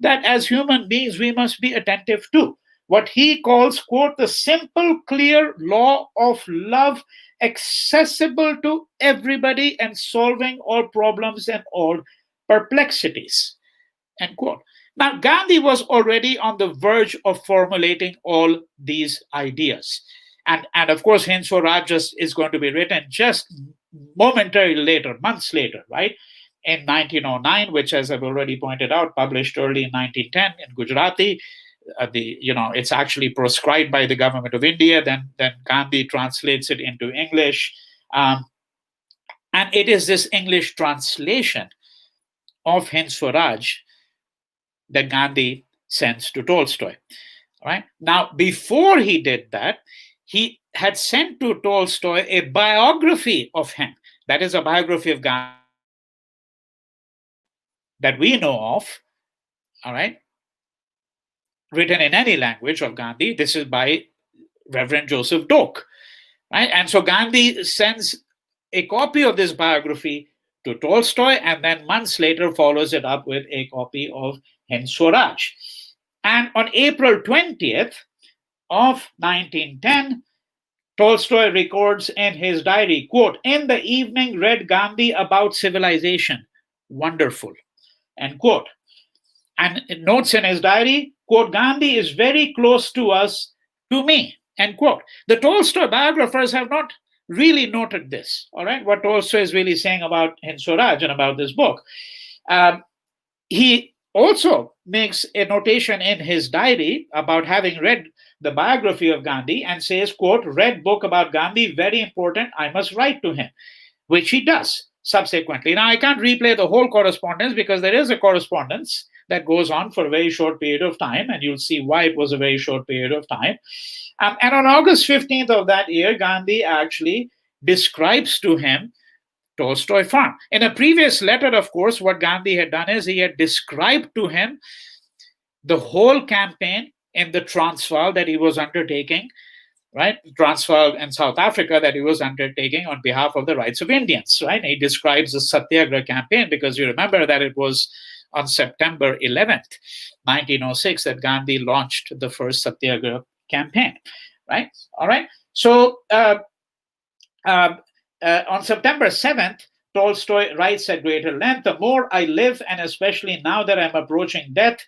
that as human beings we must be attentive to, what he calls, quote, the simple, clear law of love accessible to everybody and solving all problems and all perplexities, end quote. Now, Gandhi was already on the verge of formulating all these ideas. And of course, Hind Swaraj is going to be written just momentarily later, months later, right? In 1909, which, as I've already pointed out, published early in 1910 in Gujarati. It's actually proscribed by the government of India. Then Gandhi translates it into English. And it is this English translation of Hind Swaraj that Gandhi sends to Tolstoy. Right? Now, before he did that, he had sent to Tolstoy a biography of him. That is a biography of Gandhi that we know of, all right, written in any language of Gandhi. This is by Reverend Joseph Doak, right? And so Gandhi sends a copy of this biography to Tolstoy, and then months later follows it up with a copy of Hind Swaraj. And on April 20th of 1910, Tolstoy records in his diary, quote, in the evening read Gandhi about civilization. Wonderful, end quote. And it notes in his diary, quote, Gandhi is very close to us, to me, end quote. The Tolstoy biographers have not really noted this, all right, what Tolstoy is really saying about Hind Swaraj and about this book. He also makes a notation in his diary about having read the biography of Gandhi and says, quote, read book about Gandhi, very important, I must write to him, which he does subsequently. Now, I can't replay the whole correspondence because there is a correspondence that goes on for a very short period of time, and you'll see why it was a very short period of time. And on August 15th of that year, Gandhi actually describes to him Tolstoy farm. In a previous letter, of course, what Gandhi had done is he had described to him the whole campaign in the Transvaal that he was undertaking, right? Transvaal and South Africa that he was undertaking on behalf of the rights of Indians, right? And he describes the Satyagraha campaign because you remember that it was on September 11th, 1906, that Gandhi launched the first Satyagraha campaign, right? All right. So on September 7th, Tolstoy writes at greater length, the more I live, and especially now that I'm approaching death,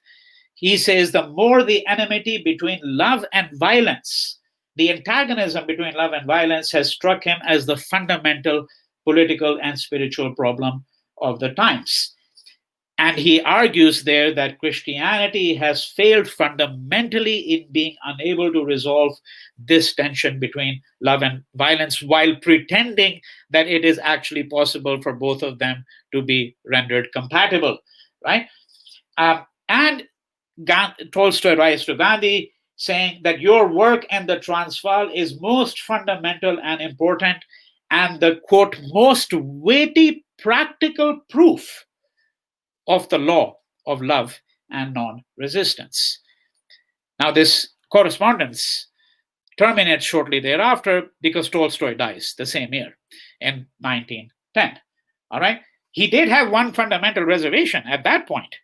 he says, the more the enmity between love and violence, the antagonism between love and violence has struck him as the fundamental political and spiritual problem of the times. And he argues there that Christianity has failed fundamentally in being unable to resolve this tension between love and violence while pretending that it is actually possible for both of them to be rendered compatible, right? And Tolstoy writes to Gandhi saying that your work in the Transvaal is most fundamental and important and the, quote, most weighty practical proof of the law of love and non-resistance. Now, this correspondence terminates shortly thereafter because Tolstoy dies the same year in 1910. All right. He did have one fundamental reservation at that point,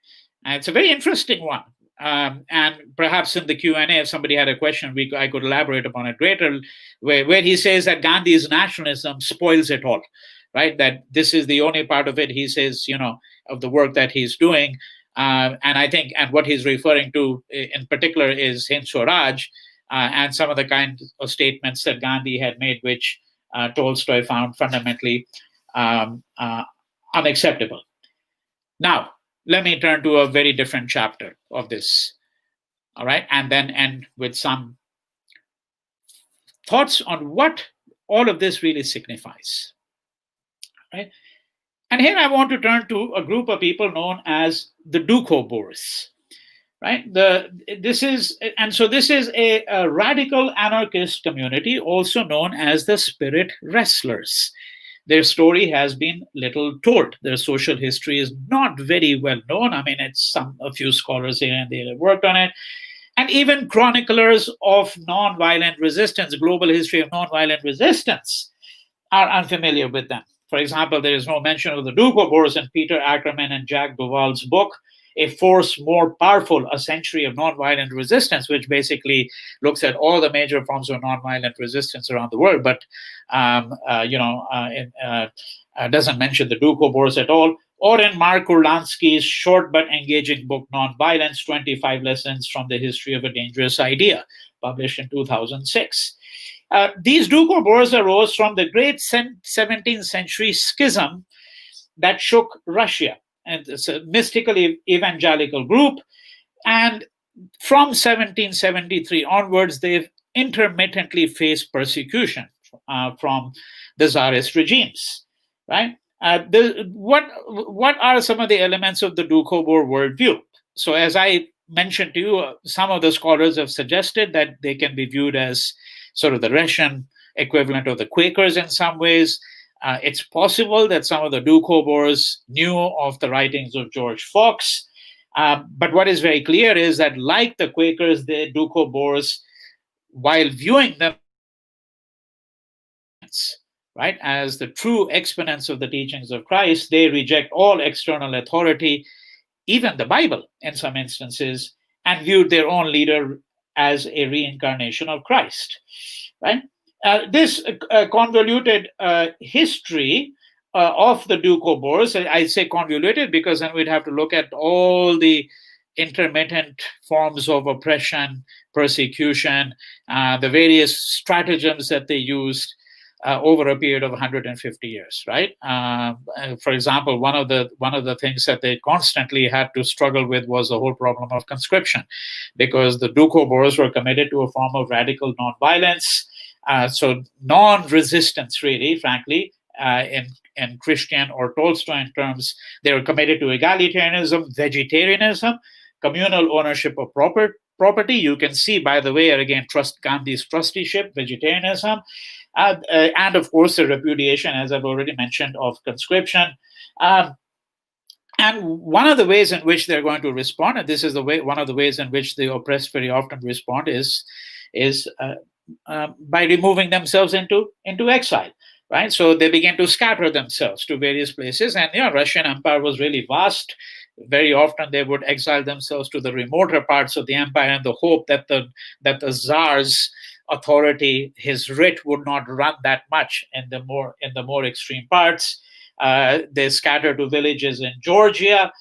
and it's a very interesting one. And perhaps in the Q&A, if somebody had a question, I could elaborate upon it greater, where he says that Gandhi's nationalism spoils it all, right? That this is the only part of it, he says, of the work that he's doing. And I think, and what he's referring to in particular is Hind Swaraj and some of the kind of statements that Gandhi had made, which Tolstoy found fundamentally unacceptable. Now, let me turn to a very different chapter of this, all right? And then end with some thoughts on what all of this really signifies, right? And here I want to turn to a group of people known as the Doukhobors, right? This is a radical anarchist community, also known as the Spirit Wrestlers. Their story has been little told. Their social history is not very well known. I mean, it's a few scholars here and there have worked on it. And even chroniclers of nonviolent resistance, global history of nonviolent resistance, are unfamiliar with them. For example, there is no mention of the Doukhobors in Peter Ackerman and Jack Duvall's book, A Force More Powerful, A Century of Nonviolent Resistance, which basically looks at all the major forms of nonviolent resistance around the world, but doesn't mention the Doukhobors at all. Or in Mark Kurlansky's short but engaging book, Nonviolence, 25 Lessons from the History of a Dangerous Idea, published in 2006. These Doukhobors arose from the great 17th century schism that shook Russia. And it's a mystical evangelical group. And from 1773 onwards, they've intermittently faced persecution from the Tsarist regimes, right? What are some of the elements of the Doukhobor worldview? So as I mentioned to you, some of the scholars have suggested that they can be viewed as sort of the Russian equivalent of the Quakers in some ways. It's possible that some of the Doukhobors knew of the writings of George Fox. But what is very clear is that, like the Quakers, the Doukhobors, while viewing them, right, as the true exponents of the teachings of Christ, they reject all external authority, even the Bible in some instances, and viewed their own leader as a reincarnation of Christ, right? This convoluted history of the Doukhobors, I say convoluted because then we'd have to look at all the intermittent forms of oppression, persecution, the various stratagems that they used over a period of 150 years, right? For example, one of the things that they constantly had to struggle with was the whole problem of conscription, because the Doukhobors were committed to a form of radical nonviolence, so non-resistance, really, frankly, in Christian or Tolstoyan terms. They were committed to egalitarianism, vegetarianism, communal ownership of property. You can see, by the way, again, Gandhi's trusteeship, vegetarianism, and of course the repudiation, as I've already mentioned, of conscription. And one of the ways in which they're going to respond, and this is one of the ways in which the oppressed very often respond, is by removing themselves into exile, right? So they began to scatter themselves to various places, and Russian Empire was really vast. Very often they would exile themselves to the remoter parts of the empire in the hope that the Tsar's authority, his writ, would not run that much in the more extreme parts. They scatter to villages in Georgia,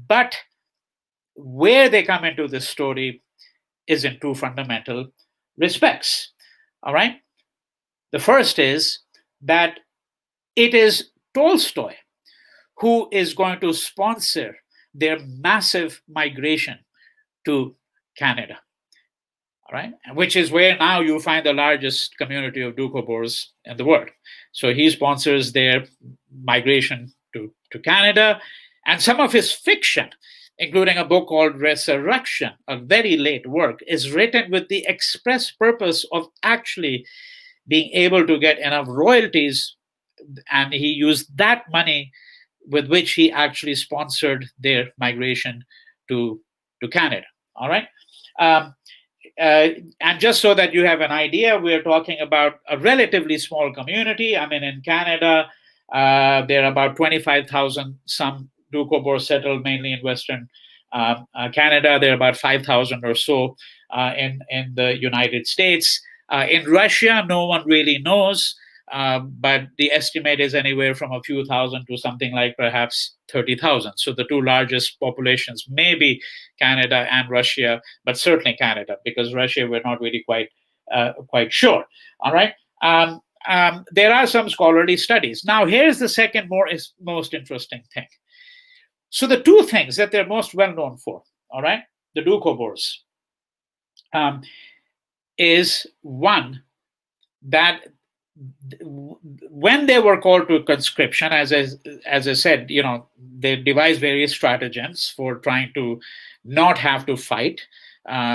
but where they come into this story is in two fundamental respects. All right. The first is that it is Tolstoy who is going to sponsor their massive migration to Canada, all right, which is where now you find the largest community of Doukhobors in the world. So he sponsors their migration to Canada, and some of his fiction, including a book called Resurrection, a very late work, is written with the express purpose of actually being able to get enough royalties, and he used that money with which he actually sponsored their migration to Canada. All right. And just so that you have an idea, we're talking about a relatively small community. I mean, in Canada, there are about 25,000 some Doukhobors settled mainly in Western Canada. There are about 5,000 or so in the United States. In Russia, no one really knows, but the estimate is anywhere from a few thousand to something like perhaps 30,000. So the two largest populations may be Canada and Russia, but certainly Canada, because Russia we're not really quite sure. All right. There are some scholarly studies. Now, here's the second most interesting thing. So the two things that they're most well known for, all right, the Doukhobors, is one, that when they were called to conscription, as I said, they devised various stratagems for trying to not have to fight,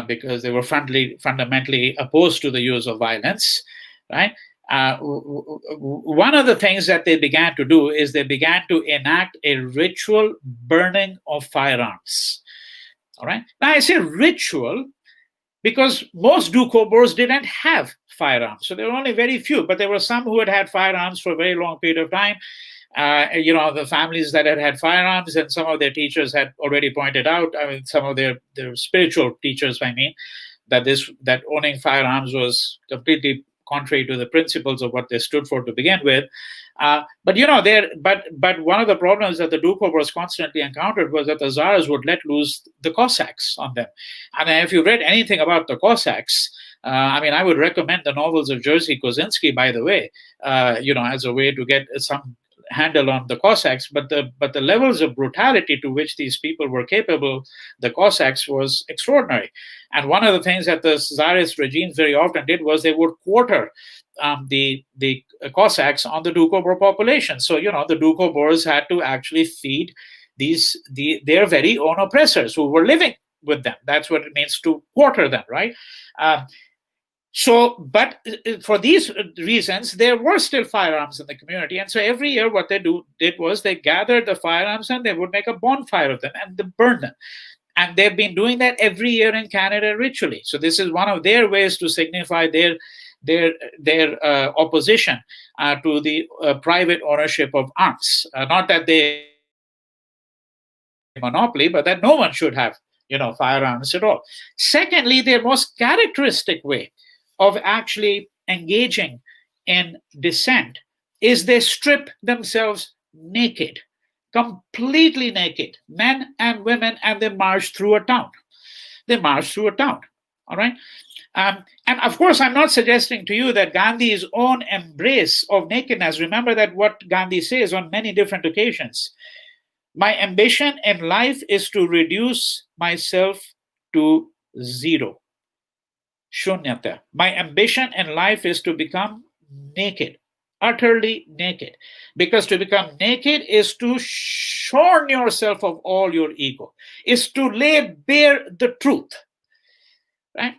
because they were fundamentally opposed to the use of violence, right? One of the things that they began to do is they began to enact a ritual burning of firearms. All right. Now I say ritual because most Doukhobors didn't have firearms. So there were only very few, but there were some who had had firearms for a very long period of time. The families that had had firearms, and some of their teachers had already pointed out, I mean, some of their spiritual teachers, I mean, that owning firearms was completely contrary to the principles of what they stood for to begin with. But one of the problems that the Doukhobors constantly encountered was that the Tsars would let loose the Cossacks on them. And if you've read anything about the Cossacks, I would recommend the novels of Jerzy Kosinski, by the way, as a way to get some handle on the Cossacks. But the levels of brutality to which these people were capable, the Cossacks, was extraordinary. And one of the things that the Tsarist regimes very often did was they would quarter the Cossacks on the Doukhobor population. So, the Doukhobors had to actually feed their very own oppressors who were living with them. That's what it means to quarter them, right? But for these reasons, there were still firearms in the community. And so every year what they did was they gathered the firearms and they would make a bonfire of them and they burn them. And they've been doing that every year in Canada ritually. So this is one of their ways to signify their opposition to the private ownership of arms. Not that they monopoly, but that no one should have firearms at all. Secondly, their most characteristic way of actually engaging in dissent is they strip themselves naked, completely naked, men and women, and they march through a town. All right? And of course, I'm not suggesting to you that Gandhi's own embrace of nakedness, remember that what Gandhi says on many different occasions, my ambition in life is to reduce myself to zero. Shunyata. My ambition in life is to become naked, utterly naked. Because to become naked is to shorn yourself of all your ego, is to lay bare the truth. Right?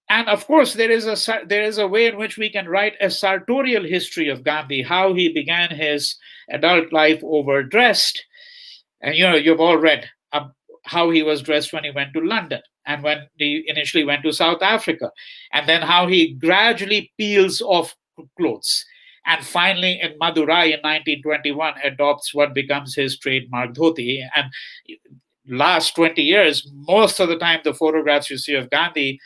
And of course, there is a way in which we can write a sartorial history of Gandhi, how he began his adult life overdressed. And you've all read how he was dressed when he went to London and when he initially went to South Africa, and then how he gradually peels off clothes. And finally, in Madurai in 1921, adopts what becomes his trademark dhoti. And last 20 years, most of the time, the photographs you see of Gandhi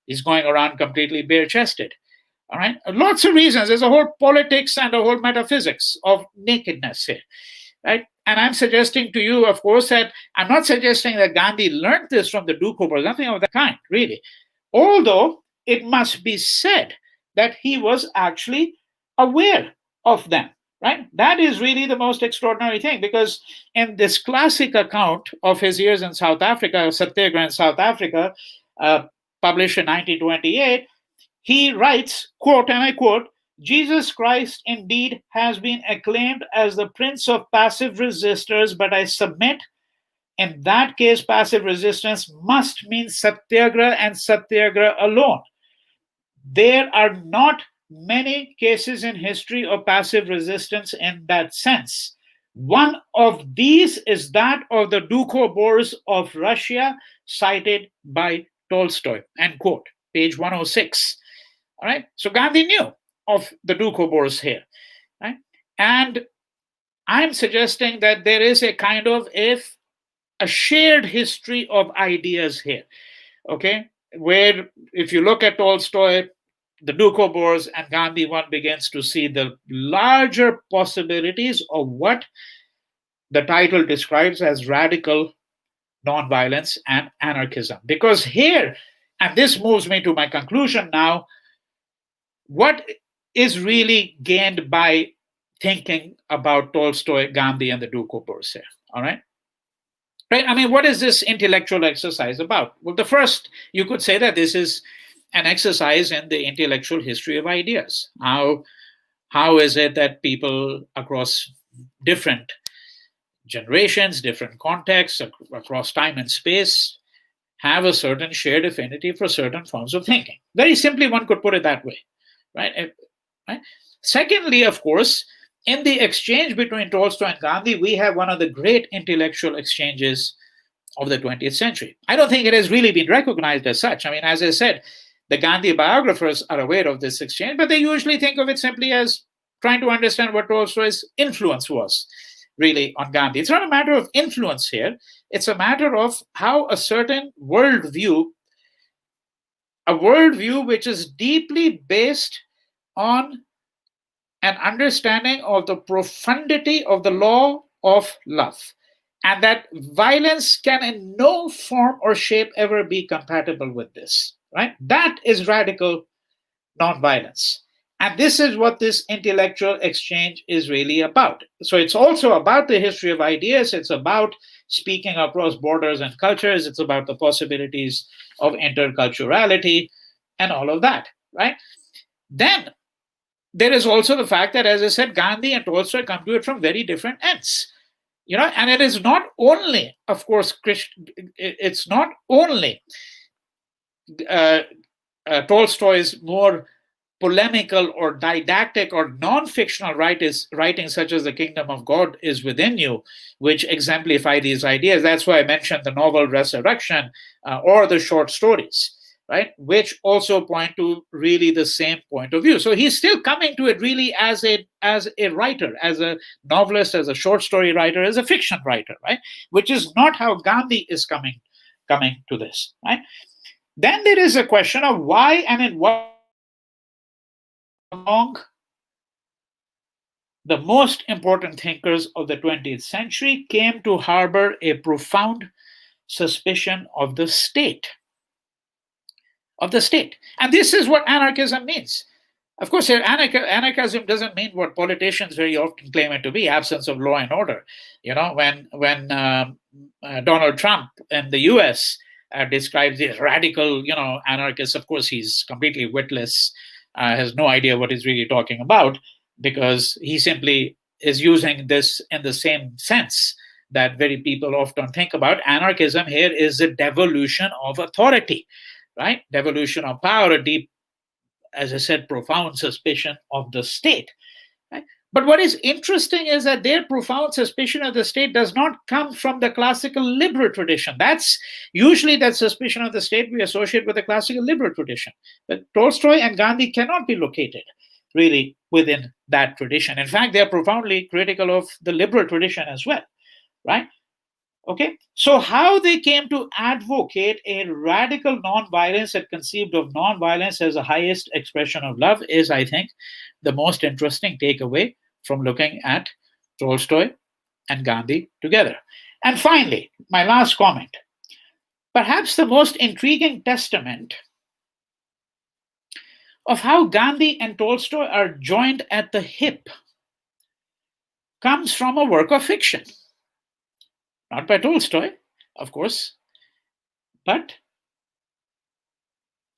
is going around completely bare-chested. All right, lots of reasons. There's a whole politics and a whole metaphysics of nakedness here, right? And I'm suggesting to you, of course, that I'm not suggesting that Gandhi learned this from the Doukhobors, nothing of that kind, really. Although it must be said that he was actually aware of them, right? That is really the most extraordinary thing, because in this classic account of his years in South Africa, Satyagraha in South Africa, published in 1928, he writes, quote, and I quote, Jesus Christ indeed has been acclaimed as the prince of passive resistors, but I submit in that case, passive resistance must mean Satyagraha and Satyagraha alone. There are not many cases in history of passive resistance in that sense. One of these is that of the Doukhobors of Russia, cited by Tolstoy, end quote, page 106. All right, so Gandhi knew of the Doukhobors here, right? And I'm suggesting that there is a kind of a shared history of ideas here, okay? Where if you look at Tolstoy, the Doukhobors, and Gandhi, one begins to see the larger possibilities of what the title describes as radical nonviolence and anarchism. Because here, and this moves me to my conclusion now, what is really gained by thinking about Tolstoy, Gandhi, and the Doukhobors here, all right? Right? I mean, what is this intellectual exercise about? Well, the first, you could say that this is an exercise in the intellectual history of ideas. How is it that people across different generations, different contexts, across time and space, have a certain shared affinity for certain forms of thinking? Very simply, one could put it that way, right? Right? Secondly, of course, in the exchange between Tolstoy and Gandhi, we have one of the great intellectual exchanges of the 20th century. I don't think it has really been recognized as such. I mean, as I said, The Gandhi biographers are aware of this exchange, but they usually think of it simply as trying to understand what Tolstoy's influence was really on Gandhi. It's not a matter of influence here. It's a matter of how a certain worldview, a worldview which is deeply based on an understanding of the profundity of the law of love, and that violence can in no form or shape ever be compatible with this, right? That is radical nonviolence. And this is what this intellectual exchange is really about. So it's also about the history of ideas. It's about speaking across borders and cultures. It's about the possibilities of interculturality and all of that, right? Then there is also the fact that, as I said, Gandhi and Tolstoy come to it from very different ends. And it is not only, of course, it's not only Tolstoy's more polemical or didactic or non-fictional writing such as The Kingdom of God is Within You, which exemplify these ideas. That's why I mentioned the novel Resurrection or the short stories, right, which also point to really the same point of view. So he's still coming to it really as a writer, as a novelist, as a short story writer, as a fiction writer, right, which is not how Gandhi is coming to this, right. Then there is a question of why and in what among the most important thinkers of the 20th century came to harbor a profound suspicion of the state. And this is what anarchism means. Of course, anarchism doesn't mean what politicians very often claim it to be, absence of law and order. When Donald Trump in the US describes these radical, anarchists, of course, he's completely witless, has no idea what he's really talking about, because he simply is using this in the same sense that very people often think about. Anarchism here is the devolution of authority, right? Devolution of power, a deep, as I said, profound suspicion of the state. Right? But what is interesting is that their profound suspicion of the state does not come from the classical liberal tradition. That's usually that suspicion of the state we associate with the classical liberal tradition. But Tolstoy and Gandhi cannot be located really within that tradition. In fact, they are profoundly critical of the liberal tradition as well, right? Okay, so how they came to advocate a radical nonviolence that conceived of nonviolence as the highest expression of love is, I think, the most interesting takeaway from looking at Tolstoy and Gandhi together. And finally, my last comment. Perhaps the most intriguing testament of how Gandhi and Tolstoy are joined at the hip comes from a work of fiction. Not by Tolstoy, of course, but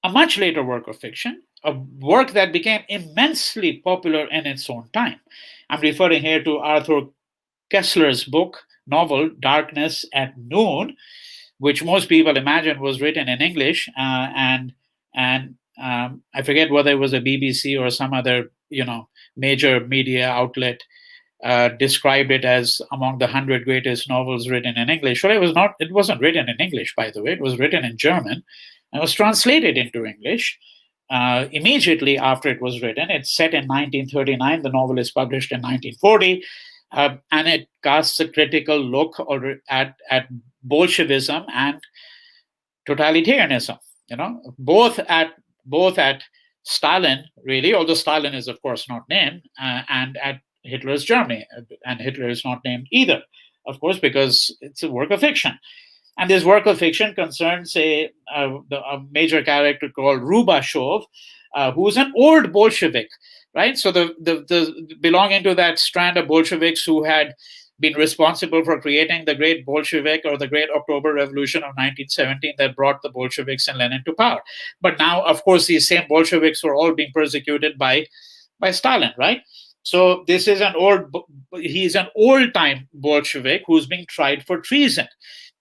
a much later work of fiction, a work that became immensely popular in its own time. I'm referring here to Arthur Koestler's novel, Darkness at Noon, which most people imagine was written in English, and I forget whether it was a BBC or some other, major media outlet described it as among the 100 greatest novels written in English. Well, it wasn't written in English, by the way. It was written in German and was translated into English immediately after it was written. It's set in 1939. The novel is published in 1940. And it casts a critical look at Bolshevism and totalitarianism, both at Stalin, really, although Stalin is, of course, not named, and at Hitler's Germany, and Hitler is not named either, of course, because it's a work of fiction. And this work of fiction concerns a major character called Rubashov, who's an old Bolshevik, right? So the belonging to that strand of Bolsheviks who had been responsible for creating the Great Bolshevik or the Great October Revolution of 1917 that brought the Bolsheviks and Lenin to power. But now, of course, these same Bolsheviks were all being persecuted by Stalin, right? So he's an old-time Bolshevik who's being tried for treason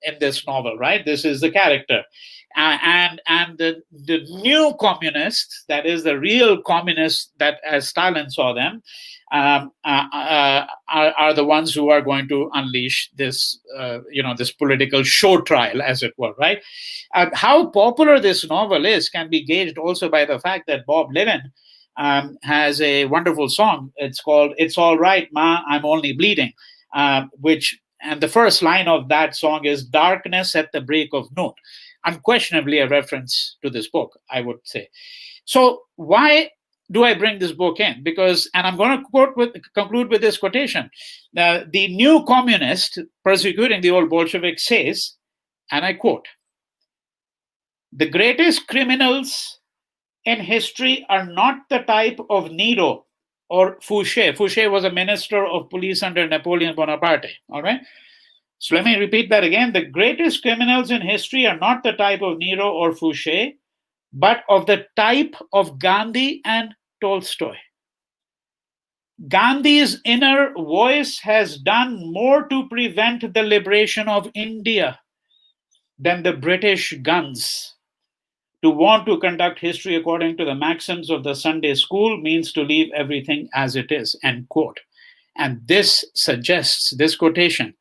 in this novel, right? This is the character. And the new communists, that is the real communists that as Stalin saw them, are are the ones who are going to unleash this, this political show trial, as it were, right? How popular this novel is can be gauged also by the fact that Bob Dylan has a wonderful song. It's called "It's All Right, Ma, I'm Only Bleeding," and the first line of that song is "Darkness at the break of noon." Unquestionably a reference to this book, I would say. So why do I bring this book in? Because, and I'm going to conclude with this quotation. The new communist persecuting the old Bolshevik says, and I quote, "The greatest criminals in history are not the type of Nero or Fouché." Fouché was a minister of police under Napoleon Bonaparte, all right? So let me repeat that again. The greatest criminals in history are not the type of Nero or Fouché, but of the type of Gandhi and Tolstoy. Gandhi's inner voice has done more to prevent the liberation of India than the British guns. To want to conduct history according to the maxims of the Sunday school means to leave everything as it is, end quote. And this suggests, this quotation,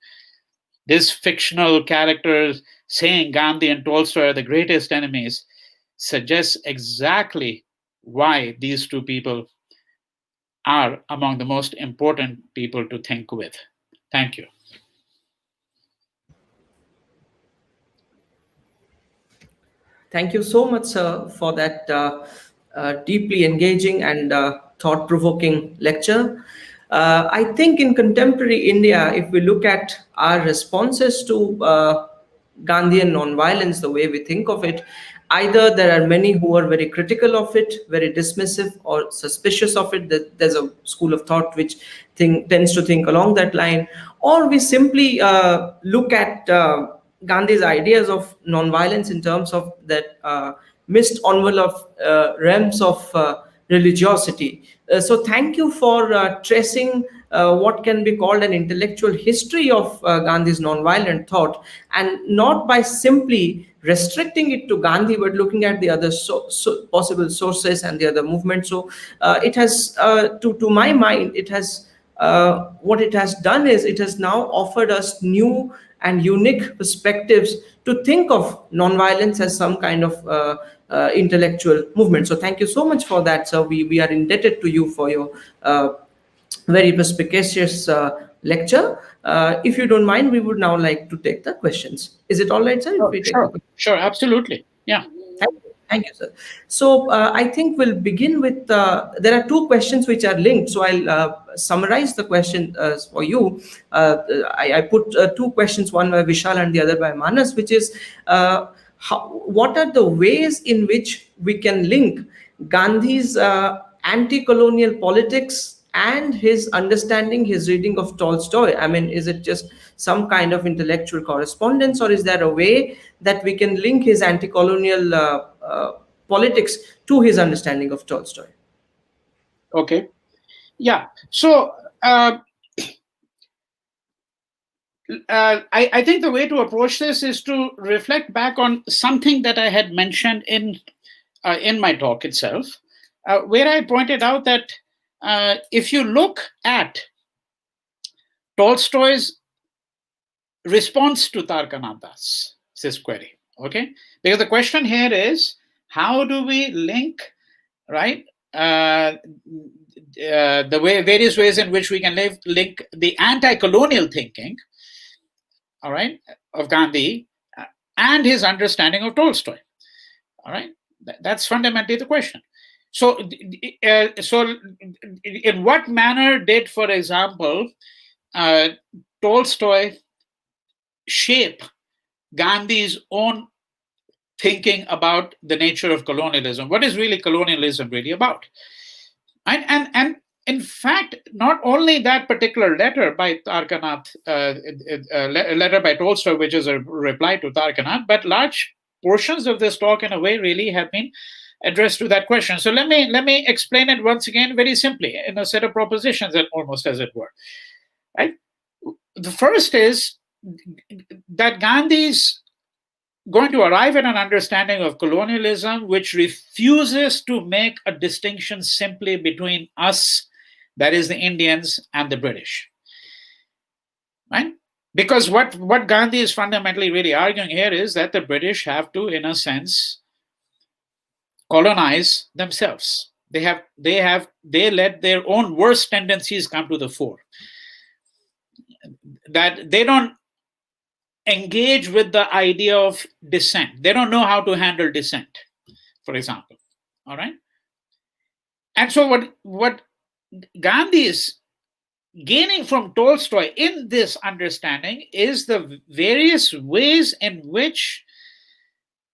this fictional character saying Gandhi and Tolstoy are the greatest enemies, suggests exactly why these two people are among the most important people to think with. Thank you. Thank you so much, sir, for that deeply engaging and thought-provoking lecture. I think in contemporary India, if we look at our responses to Gandhian nonviolence, the way we think of it, either there are many who are very critical of it, very dismissive or suspicious of it. That there's a school of thought which tends to think along that line, or we simply look at Gandhi's ideas of nonviolence in terms of that missed envelope realms of religiosity. So thank you for tracing what can be called an intellectual history of Gandhi's nonviolent thought, and not by simply restricting it to Gandhi, but looking at the other possible sources and the other movements. So it has, to my mind, it has what it has done is it has now offered us new and unique perspectives to think of nonviolence as some kind of intellectual movement. So thank you so much for that, sir. We are indebted to you for your very perspicacious lecture. If you don't mind, we would now like to take the questions. Is it all right, sir? If we take the questions? Sure, absolutely. Yeah. Thank you, sir. So I think we'll begin with, there are two questions which are linked. So I'll summarize the question for you. I put two questions, one by Vishal and the other by Manas, which is, what are the ways in which we can link Gandhi's anti-colonial politics and his understanding, his reading of Tolstoy? I mean, is it just some kind of intellectual correspondence, or is there a way that we can link his anti-colonial politics to his understanding of Tolstoy? Okay. Yeah. So I think the way to approach this is to reflect back on something that I had mentioned in my talk itself, where I pointed out that if you look at Tolstoy's response to Tarkanada's query, okay? Because the question here is, how do we link, right, the various ways in which we can link the anti-colonial thinking, all right, of Gandhi and his understanding of Tolstoy, all right? That's fundamentally the question. So in what manner did, for example, Tolstoy shape Gandhi's own thinking about the nature of colonialism? What is really colonialism really about? And in fact, not only that particular letter by Tarkanath, letter by Tolstoy, which is a reply to Tarkanath, but large portions of this talk, in a way, really have been addressed to that question. So let me explain it once again very simply in a set of propositions, almost as it were. Right? The first is that Gandhi's going to arrive at an understanding of colonialism which refuses to make a distinction simply between us, that is the Indians, and the British. right? Because what Gandhi is fundamentally really arguing here is that the British have to, in a sense, colonize themselves. They let their own worst tendencies come to the fore. That they don't engage with the idea of dissent. They don't know how to handle dissent, for example. All right. And so what Gandhi is gaining from Tolstoy in this understanding is the various ways in which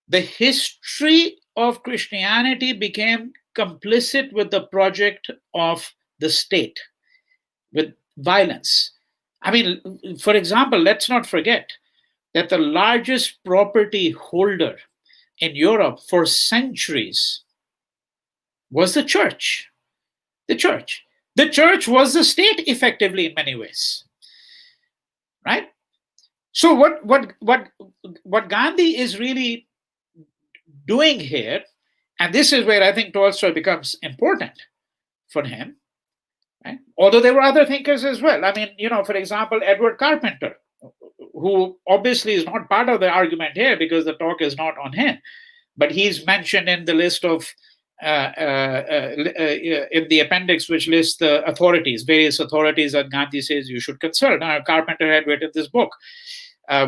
the history of Christianity became complicit with the project of the state, with violence. I mean, for example, let's not forget that the largest property holder in Europe for centuries was the church. The church. The church was the state effectively in many ways. Right? So what Gandhi is really doing here, and this is where I think Tolstoy becomes important for him, right? Although there were other thinkers as well. I mean, for example, Edward Carpenter, who obviously is not part of the argument here because the talk is not on him, but he's mentioned in the list of in the appendix, which lists the authorities, various authorities that Gandhi says you should consult. Now, Carpenter had written this book,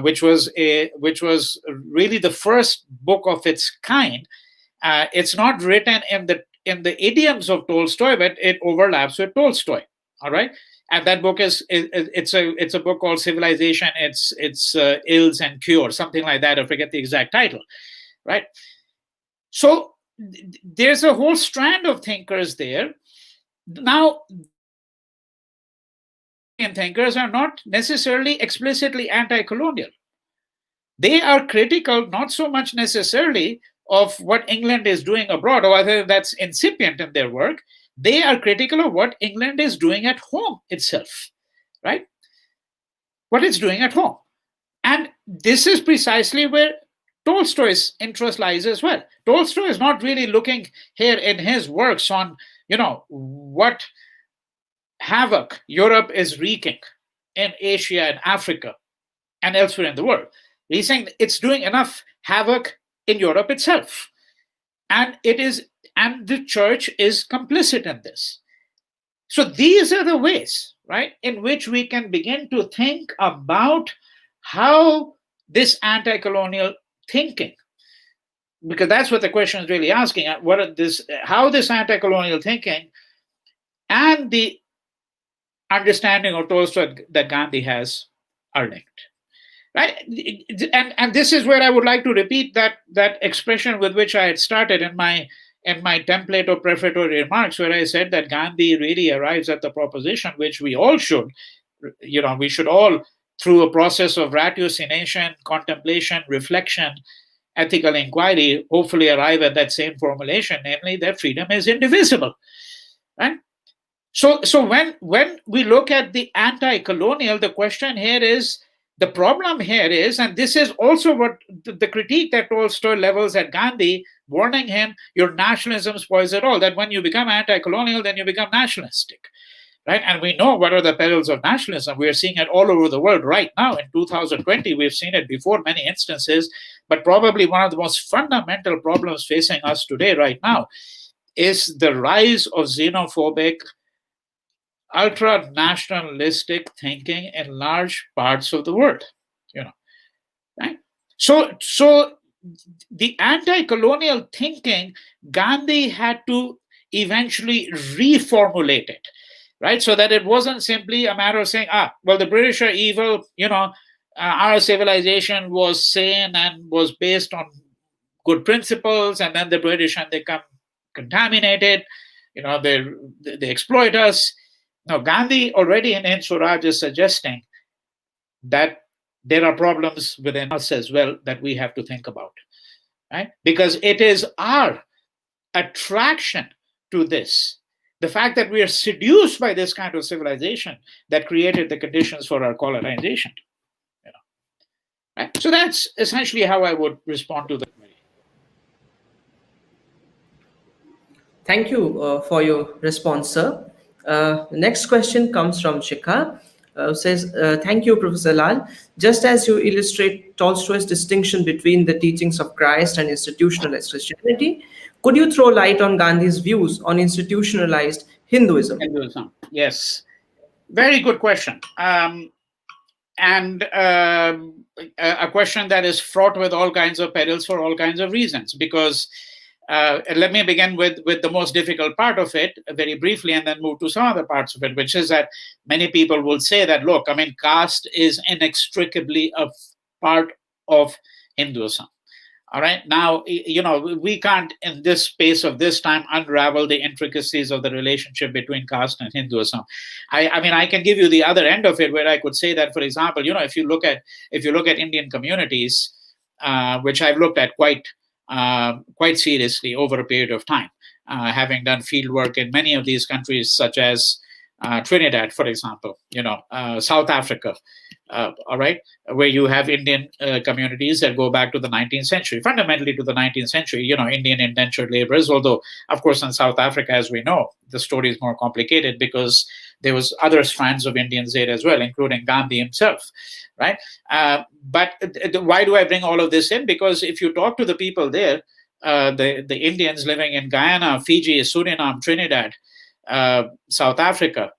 which was really the first book of its kind. It's not written in the idioms of Tolstoy, but it overlaps with Tolstoy. All right, and that book it's a book called Civilization. It's Ills and Cures, something like that. I forget the exact title. Right. So there's a whole strand of thinkers there. Now, thinkers are not necessarily explicitly anti-colonial. They are critical, not so much necessarily of what England is doing abroad, or whether that's incipient in their work. They are critical of what England is doing at home itself, right? What it's doing at home. And this is precisely where Tolstoy's interest lies as well. Tolstoy is not really looking here in his works on, what havoc Europe is wreaking in Asia and Africa and elsewhere in the world. He's saying it's doing enough havoc in Europe itself. And the church is complicit in this. So these are the ways, right, in which we can begin to think about how this anti-colonial thinking, because that's what the question is really asking, how this anti-colonial thinking and the understanding of Tolstoy that Gandhi has are linked, right? And this is where I would like to repeat that expression with which I had started in my template of prefatory remarks, where I said that Gandhi really arrives at the proposition which we all should, we should all, through a process of ratiocination, contemplation, reflection, ethical inquiry, hopefully arrive at that same formulation, namely that freedom is indivisible, right? So when we look at the anti-colonial, the question here is, the problem here is, and this is also what the critique that Tolstoy levels at Gandhi, warning him, your nationalism spoils it all, that when you become anti-colonial, then you become nationalistic. Right? And we know what are the perils of nationalism. We are seeing it all over the world right now. In 2020, we've seen it before many instances, but probably one of the most fundamental problems facing us today right now is the rise of xenophobic, ultra-nationalistic thinking in large parts of the world. Right? So the anti-colonial thinking, Gandhi had to eventually reformulate it. Right, so that it wasn't simply a matter of saying, well, the British are evil, our civilization was sane and was based on good principles, and then the British, and they come contaminated, they exploit us. Now, Gandhi already in Swaraj is suggesting that there are problems within us as well that we have to think about, right? Because it is our attraction to this, the fact that we are seduced by this kind of civilization, that created the conditions for our colonization. Right? So that's essentially how I would respond to that. Thank you for your response, sir. The next question comes from Shikha. says, thank you, Professor Lal. Just as you illustrate Tolstoy's distinction between the teachings of Christ and institutionalized Christianity, could you throw light on Gandhi's views on institutionalized Hinduism? Hinduism. Yes. Very good question. And a question that is fraught with all kinds of perils for all kinds of reasons. Because let me begin with the most difficult part of it very briefly, and then move to some other parts of it, which is that many people will say that, look, I mean, caste is inextricably a part of Hinduism. All right. Now, we can't, in this space of this time, unravel the intricacies of the relationship between caste and Hinduism. I mean, I can give you the other end of it, where I could say that, for example, if you look at Indian communities, which I've looked at quite seriously over a period of time, having done field work in many of these countries, such as Trinidad, for example, South Africa, all right, where you have Indian communities that go back to the 19th century, fundamentally to the 19th century, Indian indentured laborers, although, of course, in South Africa, as we know, the story is more complicated because there was other strands of Indians there as well, including Gandhi himself, right? But why do I bring all of this in? Because if you talk to the people there, the Indians living in Guyana, Fiji, Suriname, Trinidad, South Africa,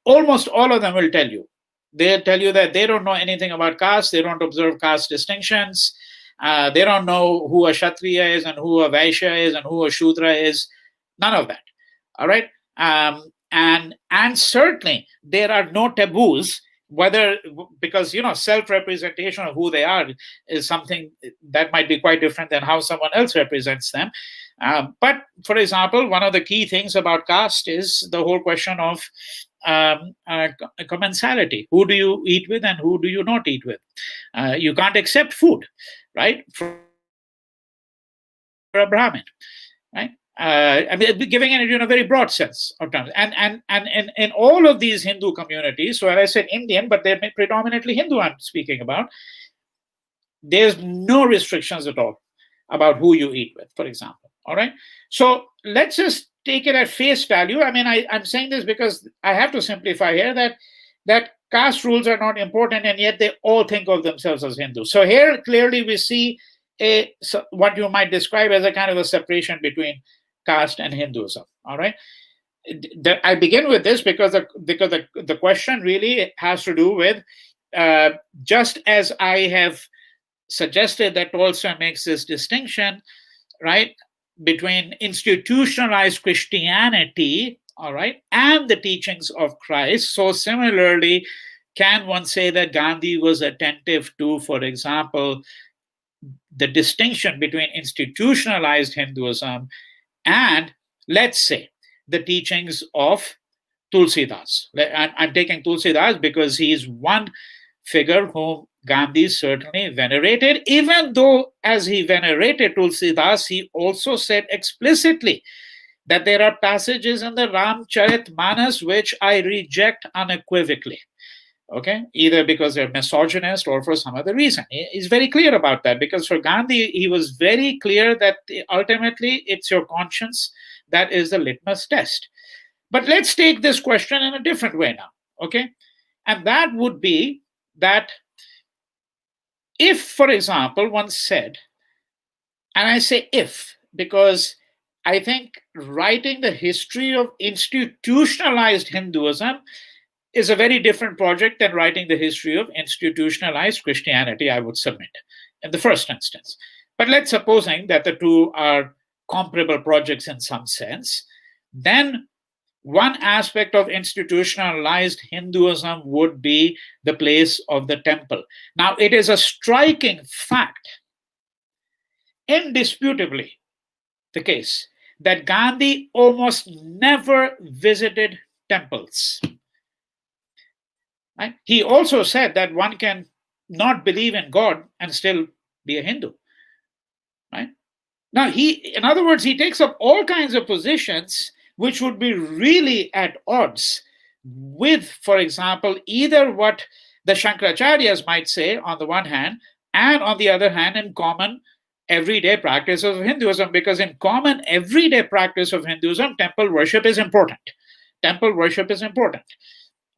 almost all of them will tell you. They'll tell you that they don't know anything about caste. They don't observe caste distinctions. They don't know who a Kshatriya is and who a Vaishya is and who a Shudra is. None of that. All right. And certainly there are no taboos, because self-representation of who they are is something that might be quite different than how someone else represents them. But for example, one of the key things about caste is the whole question of commensality. Who do you eat with and who do you not eat with? You can't accept food, right, for a Brahmin, right? I mean, giving it in a very broad sense of terms. And in all of these Hindu communities, so as I said Indian, but they're predominantly Hindu I'm speaking about, there's no restrictions at all about who you eat with, for example. All right. So let's just take it at face value. I mean, I'm saying this because I have to simplify here that caste rules are not important, and yet they all think of themselves as Hindu. So here clearly we see what you might describe as a kind of a separation between caste and Hinduism. All right. I begin with this because the question really has to do with, just as I have suggested that Tolstoy makes this distinction, right, between institutionalized Christianity, all right, and the teachings of Christ. So similarly, can one say that Gandhi was attentive to, for example, the distinction between institutionalized Hinduism and, let's say, the teachings of Tulsidas? I'm taking Tulsidas because he is one figure whom Gandhi certainly venerated, even though as he venerated Tulsidas, he also said explicitly that there are passages in the Ramcharitmanas which I reject unequivocally. Okay, either because they're misogynist or for some other reason. He's very clear about that, because for Gandhi, he was very clear that ultimately it's your conscience that is the litmus test. But let's take this question in a different way now, okay? And that would be that if, for example, one said, and I say if, because I think writing the history of institutionalized Hinduism is a very different project than writing the history of institutionalized Christianity, I would submit, in the first instance. But let's supposing that the two are comparable projects in some sense, then one aspect of institutionalized Hinduism would be the place of the temple. Now, it is a striking fact, indisputably the case, that Gandhi almost never visited temples. Right? He also said that one can not believe in God and still be a Hindu. Right? Now, in other words, he takes up all kinds of positions which would be really at odds with, for example, either what the Shankaracharyas might say on the one hand, and on the other hand, in common everyday practice of Hinduism, because in common everyday practice of Hinduism, temple worship is important. Temple worship is important.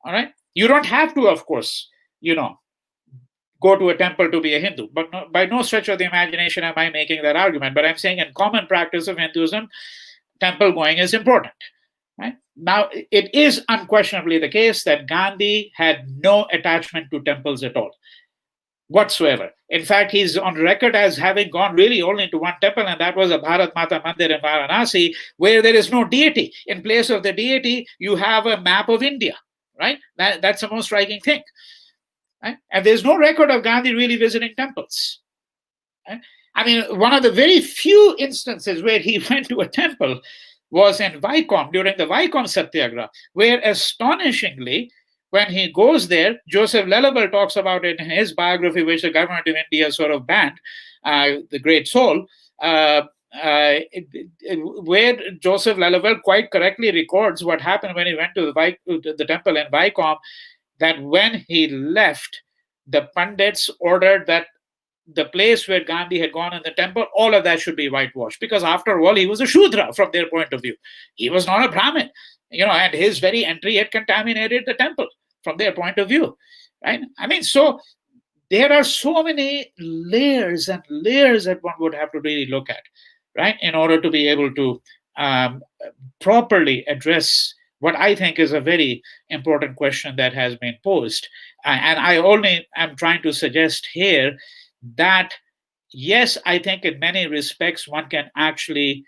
All right. You don't have to, of course, go to a temple to be a Hindu. But by no stretch of the imagination am I making that argument. But I'm saying in common practice of Hinduism, temple going is important. Right? Now, it is unquestionably the case that Gandhi had no attachment to temples at all, whatsoever. In fact, he's on record as having gone really only to one temple, and that was a Bharat Mata Mandir in Varanasi, where there is no deity. In place of the deity, you have a map of India, right? That's the most striking thing. Right? And there's no record of Gandhi really visiting temples. Right? I mean, one of the very few instances where he went to a temple was in Vaikom during the Vaikom Satyagraha, where astonishingly, when he goes there, Joseph Lelawel talks about it in his biography, which the government of India sort of banned, The Great Soul, where Joseph Lelawel quite correctly records what happened when he went to the temple in Vaikom, that when he left, the Pandits ordered that the place where Gandhi had gone in the temple, all of that should be whitewashed, because after all, he was a Shudra from their point of view. He was not a Brahmin, and his very entry had contaminated the temple from their point of view, right? I mean, so there are so many layers and layers that one would have to really look at, right, in order to be able to properly address what I think is a very important question that has been posed. And I only am trying to suggest here that, yes, I think in many respects one can actually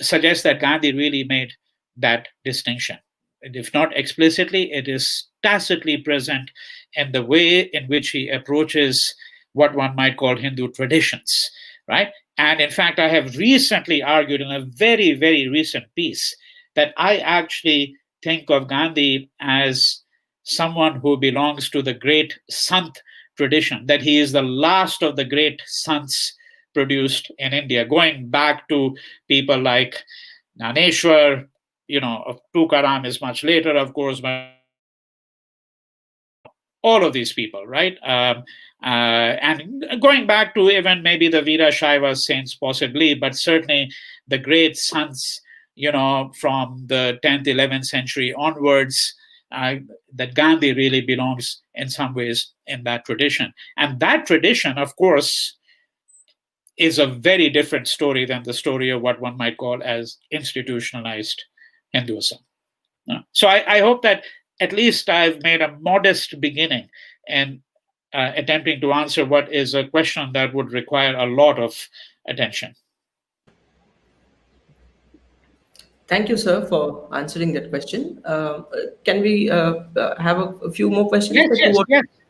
suggest that Gandhi really made that distinction. And if not explicitly, it is tacitly present in the way in which he approaches what one might call Hindu traditions, right? And in fact, I have recently argued in a very, very recent piece that I actually think of Gandhi as someone who belongs to the great Sant tradition, that he is the last of the great sants produced in India, going back to people like Naneshwar, Tukaram is much later, of course, but all of these people, right? And going back to even maybe the Veera Shaiva saints, possibly, but certainly the great sants, from the 10th, 11th century onwards, that Gandhi really belongs in some ways in that tradition. And that tradition, of course, is a very different story than the story of what one might call as institutionalized Hinduism. So I hope that at least I've made a modest beginning in attempting to answer what is a question that would require a lot of attention. Thank you, sir, for answering that question. Can we have a few more questions?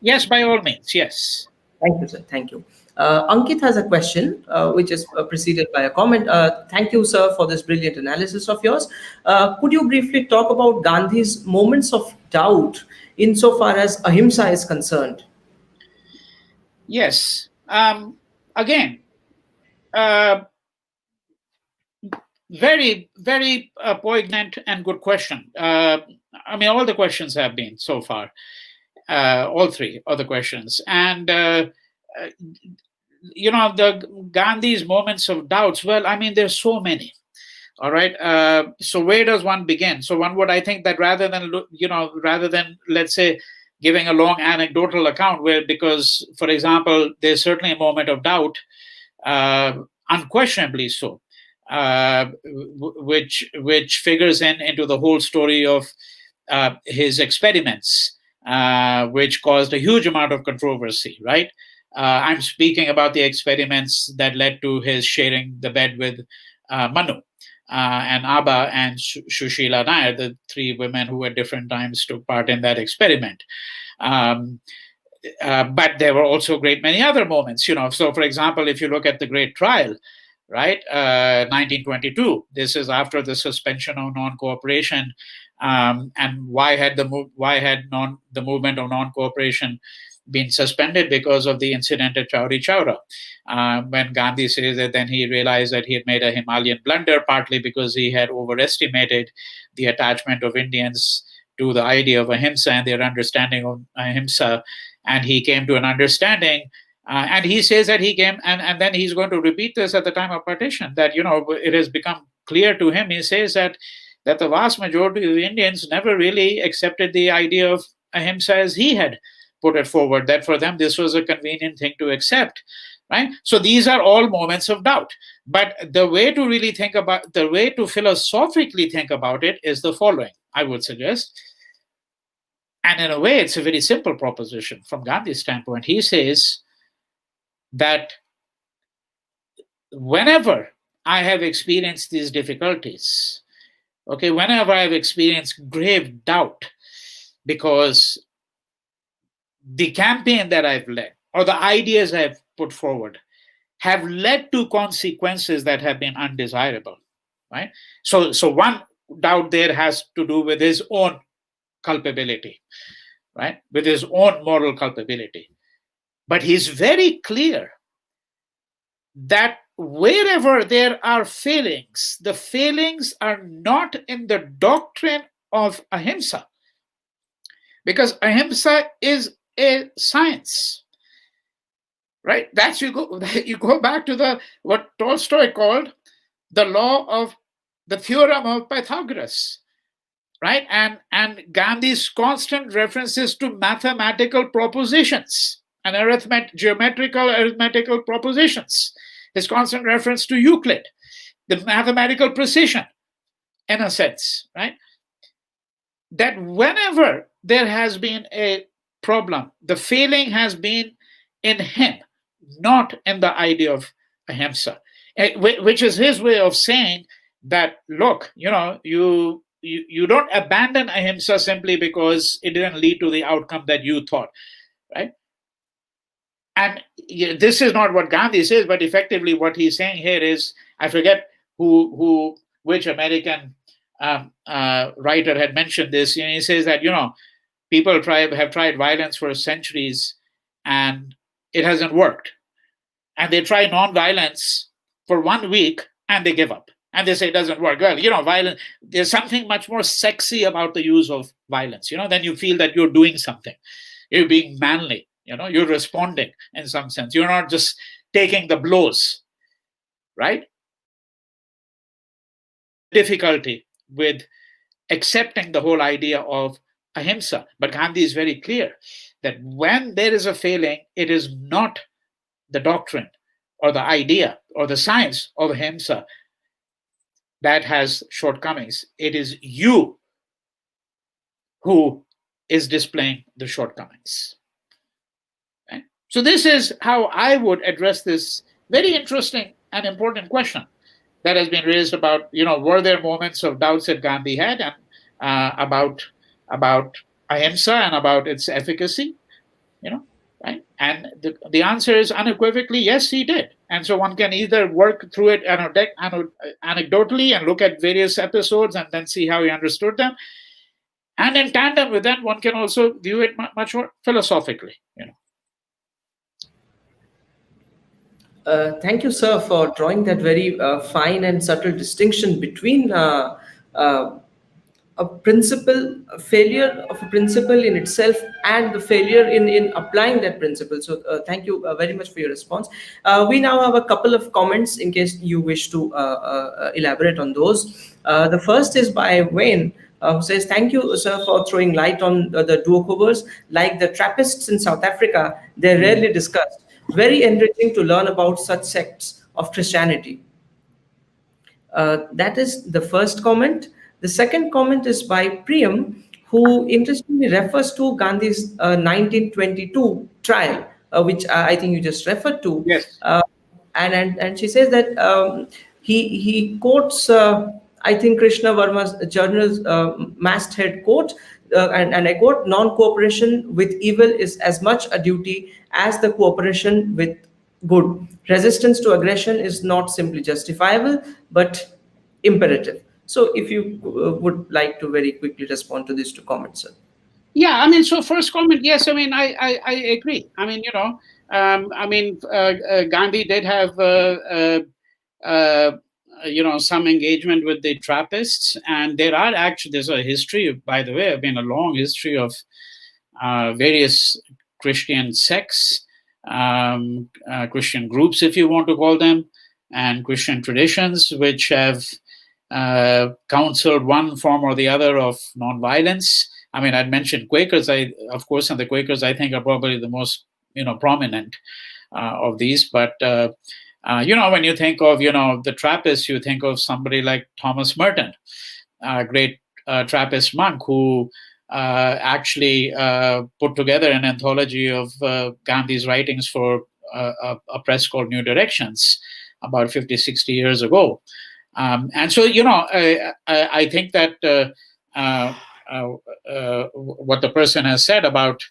Yes, by all means, yes. Thank you, sir. Thank you. Ankit has a question, which is preceded by a comment. Thank you, sir, for this brilliant analysis of yours. Could you briefly talk about Gandhi's moments of doubt insofar as ahimsa is concerned? Yes. Again, very, very poignant and good question. I mean, all the questions have been so far, all three of the questions. And, the Gandhi's moments of doubts, well, I mean, there's so many. All right. So where does one begin? So one would, I think, that rather than, let's say, giving a long anecdotal account because, for example, there's certainly a moment of doubt, unquestionably so, which figures into the whole story of his experiments, which caused a huge amount of controversy, right? I'm speaking about the experiments that led to his sharing the bed with Manu and Abba and Shushila Nair, the three women who at different times took part in that experiment. But there were also a great many other moments, So, for example, if you look at the Great Trial, right, 1922, this is after the suspension of non-cooperation, and why had the movement of non-cooperation been suspended? Because of the incident at Chauri Chaura, when Gandhi says that then he realized that he had made a Himalayan blunder, partly because he had overestimated the attachment of Indians to the idea of ahimsa and their understanding of ahimsa, and he came to an understanding. And he says that he came, and then he's going to repeat this at the time of partition, that, it has become clear to him. He says that that the vast majority of Indians never really accepted the idea of ahimsa as he had put it forward, that for them this was a convenient thing to accept, right? So these are all moments of doubt. But the way to really think about, the way to philosophically think about it is the following, I would suggest. And in a way, it's a very simple proposition from Gandhi's standpoint. He says that whenever I have experienced these difficulties, okay, whenever I've experienced grave doubt because the campaign that I've led or the ideas I've put forward have led to consequences that have been undesirable, right? So one doubt there has to do with his own culpability, right? With his own moral culpability. But he's very clear that wherever there are failings, the failings are not in the doctrine of ahimsa, because ahimsa is a science, right? That's you go back to what Tolstoy called the law of the theorem of Pythagoras, right? And Gandhi's constant references to mathematical propositions and geometrical arithmetical propositions, his constant reference to Euclid, the mathematical precision, in a sense, right? That whenever there has been a problem, the failing has been in him, not in the idea of ahimsa, which is his way of saying that, look, you don't abandon ahimsa simply because it didn't lead to the outcome that you thought, right? And this is not what Gandhi says, but effectively what he's saying here is, I forget which American writer had mentioned this. He says that people have tried violence for centuries and it hasn't worked, and they try non-violence for 1 week and they give up. And they say it doesn't work. Well, violence, there's something much more sexy about the use of violence. Then you feel that you're doing something. You're being manly. You're responding in some sense. You're not just taking the blows, right? Difficulty with accepting the whole idea of ahimsa. But Gandhi is very clear that when there is a failing, it is not the doctrine or the idea or the science of ahimsa that has shortcomings. It is you who is displaying the shortcomings. Right? So this is how I would address this very interesting and important question that has been raised about, were there moments of doubts that Gandhi had and about ahimsa and about its efficacy, right? And the answer is unequivocally yes, he did. And so one can either work through it anecdotally and look at various episodes and then see how he understood them. And in tandem with that, one can also view it much more philosophically. Thank you, sir, for drawing that very fine and subtle distinction between a failure of a principle in itself and the failure in applying that principle. So thank you very much for your response. We now have a couple of comments in case you wish to elaborate on those. The first is by Wayne, who says, thank you, sir, for throwing light on the Doukhobors. Like the Trappists in South Africa, they're rarely discussed. Very enriching to learn about such sects of Christianity. That is the first comment. The second comment is by Priyam, who interestingly refers to Gandhi's 1922 trial, which I think you just referred to. Yes. And she says that he quotes, I think, Krishna Varma's journal's masthead quote, and I quote, non-cooperation with evil is as much a duty as the cooperation with good. Resistance to aggression is not simply justifiable, but imperative. So if you would like to very quickly respond to these two comments, sir. Yeah, so first comment, yes, I agree. Gandhi did have some engagement with the Trappists, and there's a history, by the way, a long history of various Christian sects, Christian groups, if you want to call them, and Christian traditions, which have counseled one form or the other of nonviolence. I mean, I'd mentioned Quakers, of course, and the Quakers, I think, are probably the most, prominent of these. But, when you think of, the Trappists, you think of somebody like Thomas Merton, a great Trappist monk who actually put together an anthology of Gandhi's writings for a press called New Directions about 50, 60 years ago. And so, I think that what the person has said about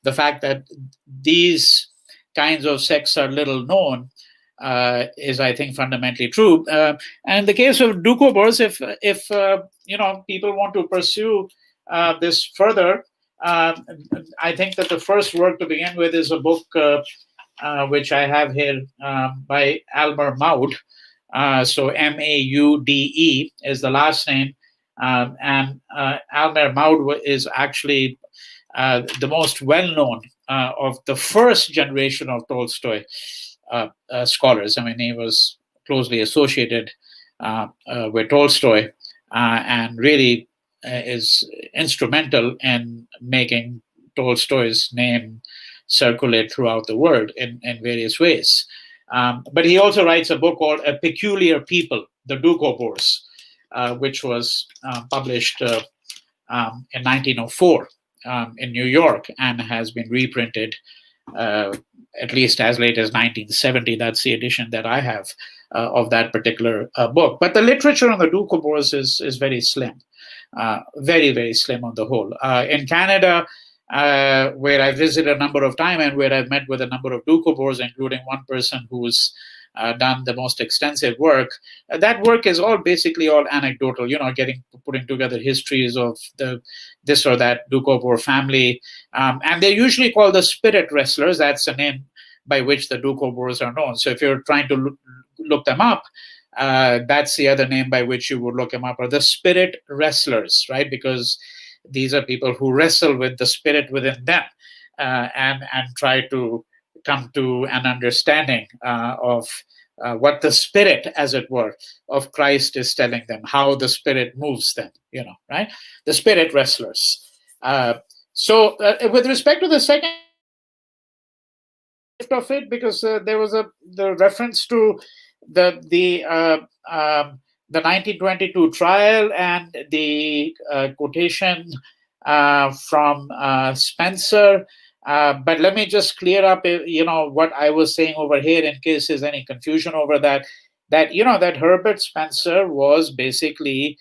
the fact that these kinds of sects are little known is, I think, fundamentally true. And in the case of Doukhobors, if people want to pursue this further, I think that the first work to begin with is a book which I have here by Almer Maude. So Maude is the last name, and Almer Maude is actually the most well-known of the first generation of Tolstoy scholars. I mean, he was closely associated with Tolstoy and really is instrumental in making Tolstoy's name circulate throughout the world in various ways. But he also writes a book called A Peculiar People, the Doukhobors, which was published in 1904 in New York and has been reprinted at least as late as 1970. That's the edition that I have of that particular book. But the literature on the Doukhobors is very slim, very, very slim on the whole. In Canada, where I visited a number of times and where I've met with a number of Doukhobors, including one person who's done the most extensive work. That work is basically all anecdotal, putting together histories of this or that Doukhobor family. And they're usually called the spirit wrestlers. That's the name by which the Doukhobors are known. So if you're trying to look them up, that's the other name by which you would look them up, or the spirit wrestlers, right? Because these are people who wrestle with the spirit within them and try to come to an understanding of what the spirit, as it were, of Christ is telling them, how the spirit moves them, right? The spirit wrestlers. So with respect to the second of it, because there was the reference to the 1922 trial and the quotation from Spencer. But let me just clear up, what I was saying over here in case there's any confusion over that. That Herbert Spencer was basically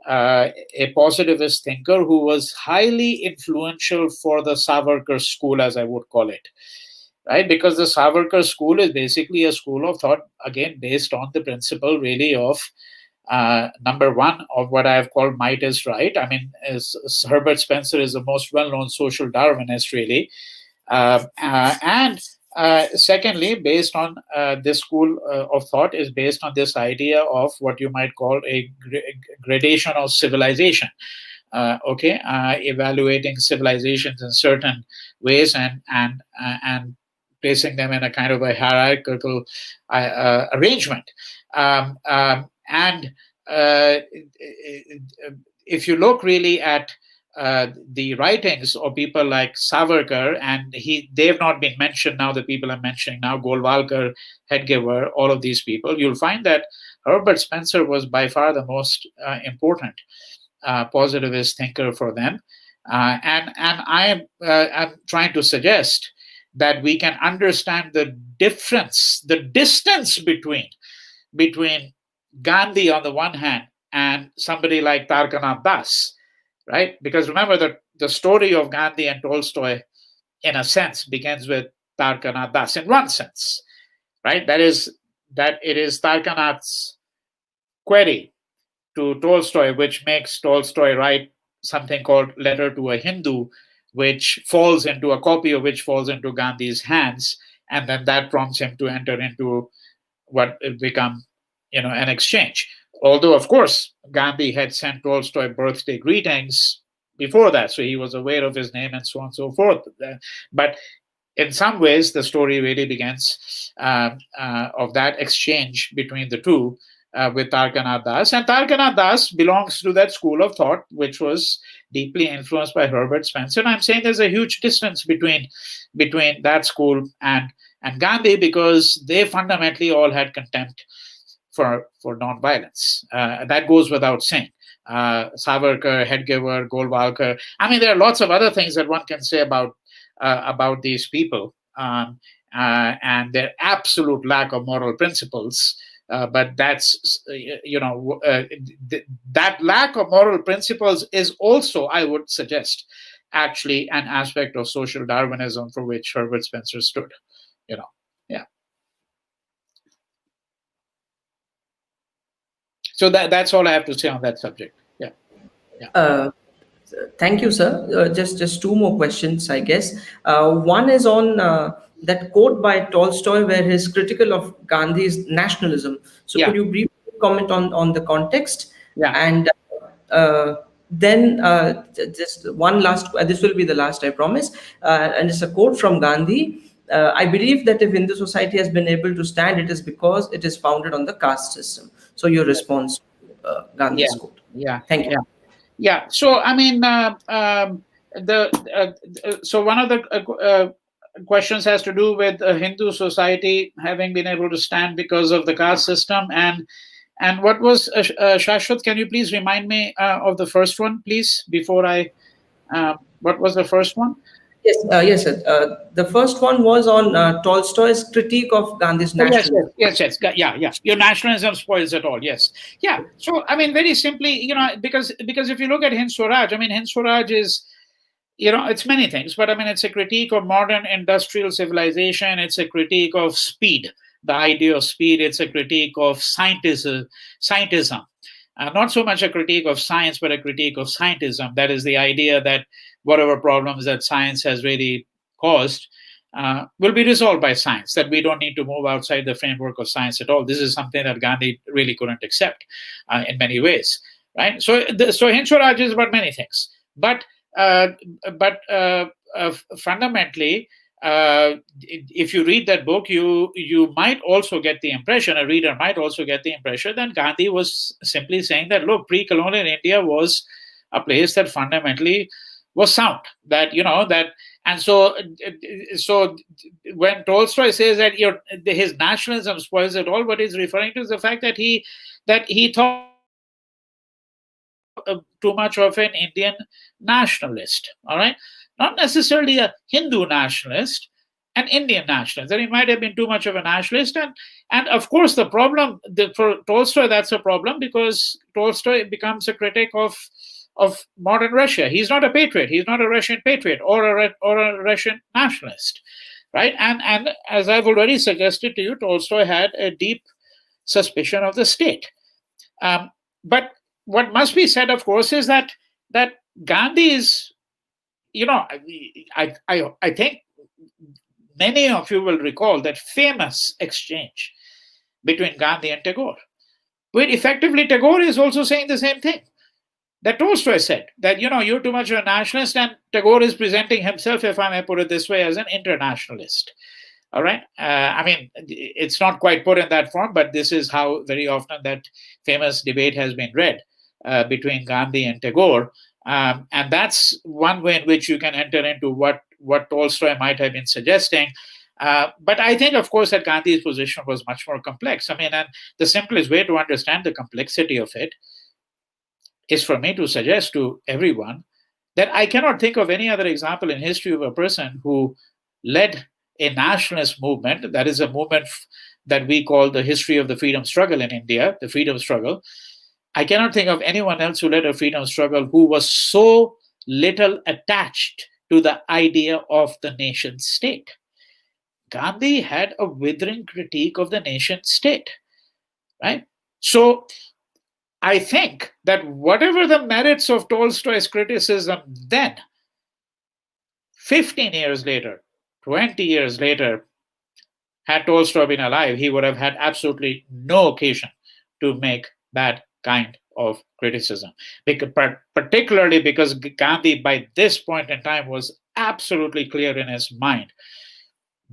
a positivist thinker who was highly influential for the Savarkar school, as I would call it. Right, because the Savarkar school is basically a school of thought, again, based on the principle really of number one, of what I have called might is right. I mean, Herbert Spencer is the most well-known social Darwinist, really. And secondly, based on this school of thought is based on this idea of what you might call a gradation of civilization. Evaluating civilizations in certain ways and placing them in a kind of a hierarchical arrangement. And if you look really at the writings of people like Savarkar, and they have not been mentioned now, the people I'm mentioning now, Golwalkar, Hedgever, all of these people, you'll find that Herbert Spencer was by far the most important positivist thinker for them. And I'm trying to suggest that we can understand the difference, the distance between Gandhi on the one hand and somebody like Tarkanath Das, right? Because remember that the story of Gandhi and Tolstoy, in a sense, begins with Tarkanath Das, in one sense, right? That it is Tarkanath's query to Tolstoy, which makes Tolstoy write something called Letter to a Hindu, which falls into a copy of which falls into Gandhi's hands, and then that prompts him to enter into what will become, an exchange. Although, of course, Gandhi had sent Tolstoy birthday greetings before that, so he was aware of his name and so on and so forth. But in some ways, the story really begins of that exchange between the two with Tarkanath Das. And Tarkanath Das belongs to that school of thought, which was deeply influenced by Herbert Spencer. And I'm saying there's a huge distance between that school and Gandhi, because they fundamentally all had contempt for nonviolence. That goes without saying. Savarkar, Hedgevar, Golwalkar. I mean, there are lots of other things that one can say about these people, and their absolute lack of moral principles. But that's, that lack of moral principles is also, I would suggest, actually an aspect of social Darwinism for which Herbert Spencer stood. Yeah. So that's all I have to say on that subject. Yeah. Thank you, sir. Just two more questions, I guess. One is on that quote by Tolstoy, where he's critical of Gandhi's nationalism. So, Yeah. could you briefly comment on the context? Yeah. And then just one last. This will be the last, I promise. And it's a quote from Gandhi. I believe that if Hindu society has been able to stand, it is because it is founded on the caste system. So, your response to Gandhi's Yeah. quote. Yeah. Thank you. Yeah. Yeah. So I mean, so one of the questions has to do with Hindu society having been able to stand because of the caste system, and what was Shashwat? Can you please remind me of the first one, please, before I? What was the first one? Yes, sir. The first one was on Tolstoy's critique of Gandhi's Oh, yes, nationalism. yeah. Your nationalism spoils it all. Yes, yeah. So I mean, very simply, because if you look at Hind Swaraj, I mean, Hind Swaraj is, it's many things, but I mean, it's a critique of modern industrial civilization. It's a critique of speed, the idea of speed. It's a critique of scientism. Not so much a critique of science, but a critique of scientism. That is the idea that whatever problems that science has really caused will be resolved by science, that we don't need to move outside the framework of science at all. This is something that Gandhi really couldn't accept in many ways, right? So Hind Swaraj is about many things, but fundamentally, if you read that book, you might also get the impression, a reader might also get the impression that Gandhi was simply saying that, look, pre-colonial India was a place that fundamentally was sound, and so when Tolstoy says that his nationalism spoils it all, what he's referring to is the fact that he thought too much of an Indian nationalist, all right? Not necessarily a Hindu nationalist, an Indian nationalist. That he might have been too much of a nationalist. And of course, the problem, for Tolstoy, that's a problem, because Tolstoy becomes a critic of modern Russia. He's not a patriot. He's not a Russian patriot or a Russian nationalist, right? And as I've already suggested to you, Tolstoy had a deep suspicion of the state. But what must be said, of course, is that Gandhi is, I think many of you will recall that famous exchange between Gandhi and Tagore, where effectively Tagore is also saying the same thing that Tolstoy said, that, you're too much of a nationalist, and Tagore is presenting himself, if I may put it this way, as an internationalist. All right. I mean, it's not quite put in that form, but this is how very often that famous debate has been read between Gandhi and Tagore. And that's one way in which you can enter into what Tolstoy might have been suggesting. But I think, of course, that Gandhi's position was much more complex. I mean, and the simplest way to understand the complexity of it is for me to suggest to everyone that I cannot think of any other example in history of a person who led a nationalist movement, that is a movement that we call the history of the freedom struggle in India, the freedom struggle. I cannot think of anyone else who led a freedom struggle who was so little attached to the idea of the nation state. Gandhi had a withering critique of the nation state, right? So I think that whatever the merits of Tolstoy's criticism then, 15 years later, 20 years later, had Tolstoy been alive, he would have had absolutely no occasion to make that kind of criticism. Particularly because Gandhi, by this point in time, was absolutely clear in his mind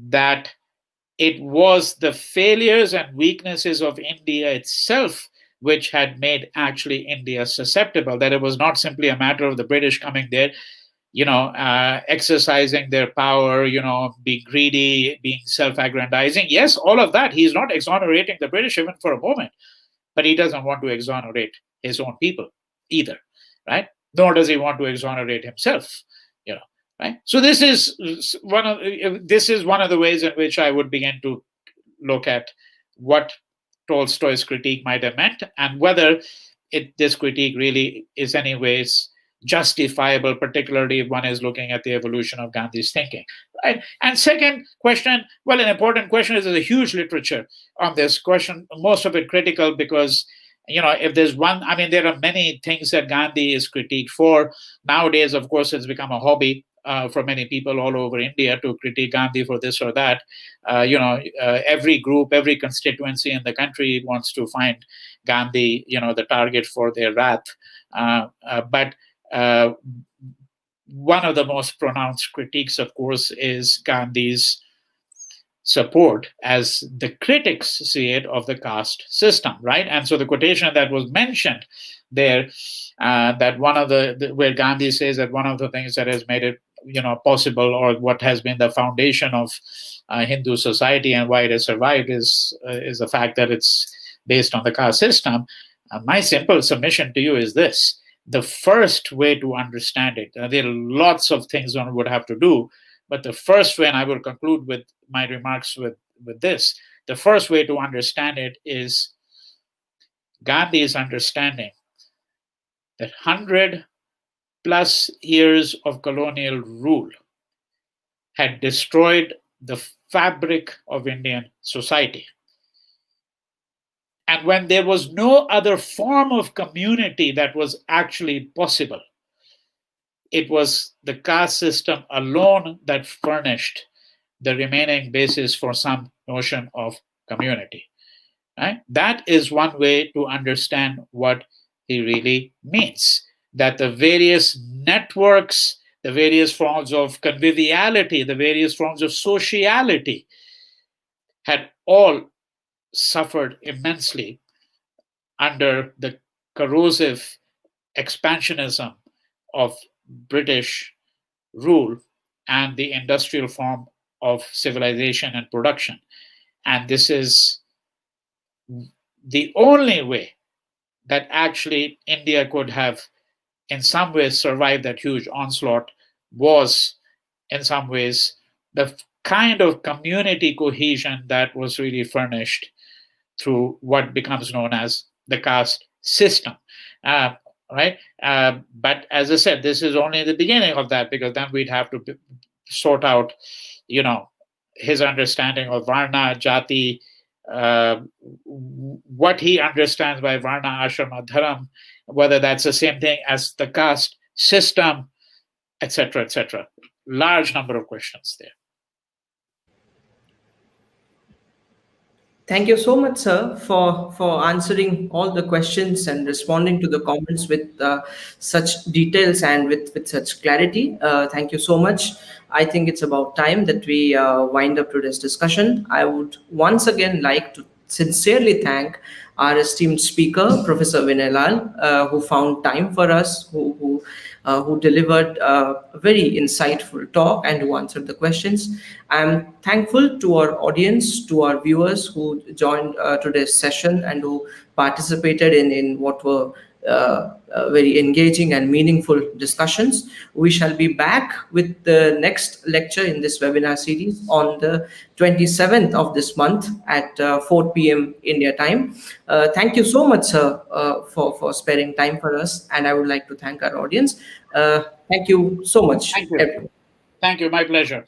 that it was the failures and weaknesses of India itself which had made actually India susceptible, that it was not simply a matter of the British coming there, exercising their power, being greedy, being self-aggrandizing. Yes, all of that. He's not exonerating the British even for a moment, but he doesn't want to exonerate his own people either, right? Nor does he want to exonerate himself, right? So this is one of the ways in which I would begin to look at what Tolstoy's critique might have meant, and whether this critique really is anyways justifiable, particularly if one is looking at the evolution of Gandhi's thinking. Right? And second question, well, an important question is there's a huge literature on this question, most of it critical, because if there's one, there are many things that Gandhi is critiqued for. Nowadays, of course, it's become a hobby for many people all over India to critique Gandhi for this or that. Every group, every constituency in the country wants to find Gandhi, the target for their wrath. But one of the most pronounced critiques, of course, is Gandhi's support, as the critics see it, of the caste system, right? And so the quotation that was mentioned there, that one of where Gandhi says that one of the things that has made it, possible, or what has been the foundation of Hindu society and why it has survived is the fact that it's based on the caste system. My simple submission to you is this: the first way to understand it, there are lots of things one would have to do, but the first way, and I will conclude with my remarks with this, the first way to understand it is Gandhi's understanding that 100+ years of colonial rule had destroyed the fabric of Indian society. And when there was no other form of community that was actually possible, it was the caste system alone that furnished the remaining basis for some notion of community. Right? That is one way to understand what he really means. That the various networks, the various forms of conviviality, the various forms of sociality had all suffered immensely under the corrosive expansionism of British rule and the industrial form of civilization and production. And this is the only way that actually India could have in some ways survived that huge onslaught, was in some ways the kind of community cohesion that was really furnished through what becomes known as the caste system. Right? But as I said, this is only the beginning of that, because then we'd have to sort out, his understanding of Varna, Jati, what he understands by Varna, Ashrama, Dharam, whether that's the same thing as the caste system, etc., etc. Large number of questions there. Thank you so much, sir, for answering all the questions and responding to the comments with such details and with such clarity. Thank you so much. I think it's about time that we wind up today's discussion. I would once again like to sincerely thank our esteemed speaker, Professor Vinay Lal, who found time for us, who delivered a very insightful talk and who answered the questions. I'm thankful to our audience, to our viewers who joined today's session and who participated in what were very engaging and meaningful discussions. We shall be back with the next lecture in this webinar series on the 27th of this month at 4 p.m. India time. Thank you so much, sir, for sparing time for us. And I would like to thank our audience. Thank you so much, Thank you. everyone. Thank you. My pleasure.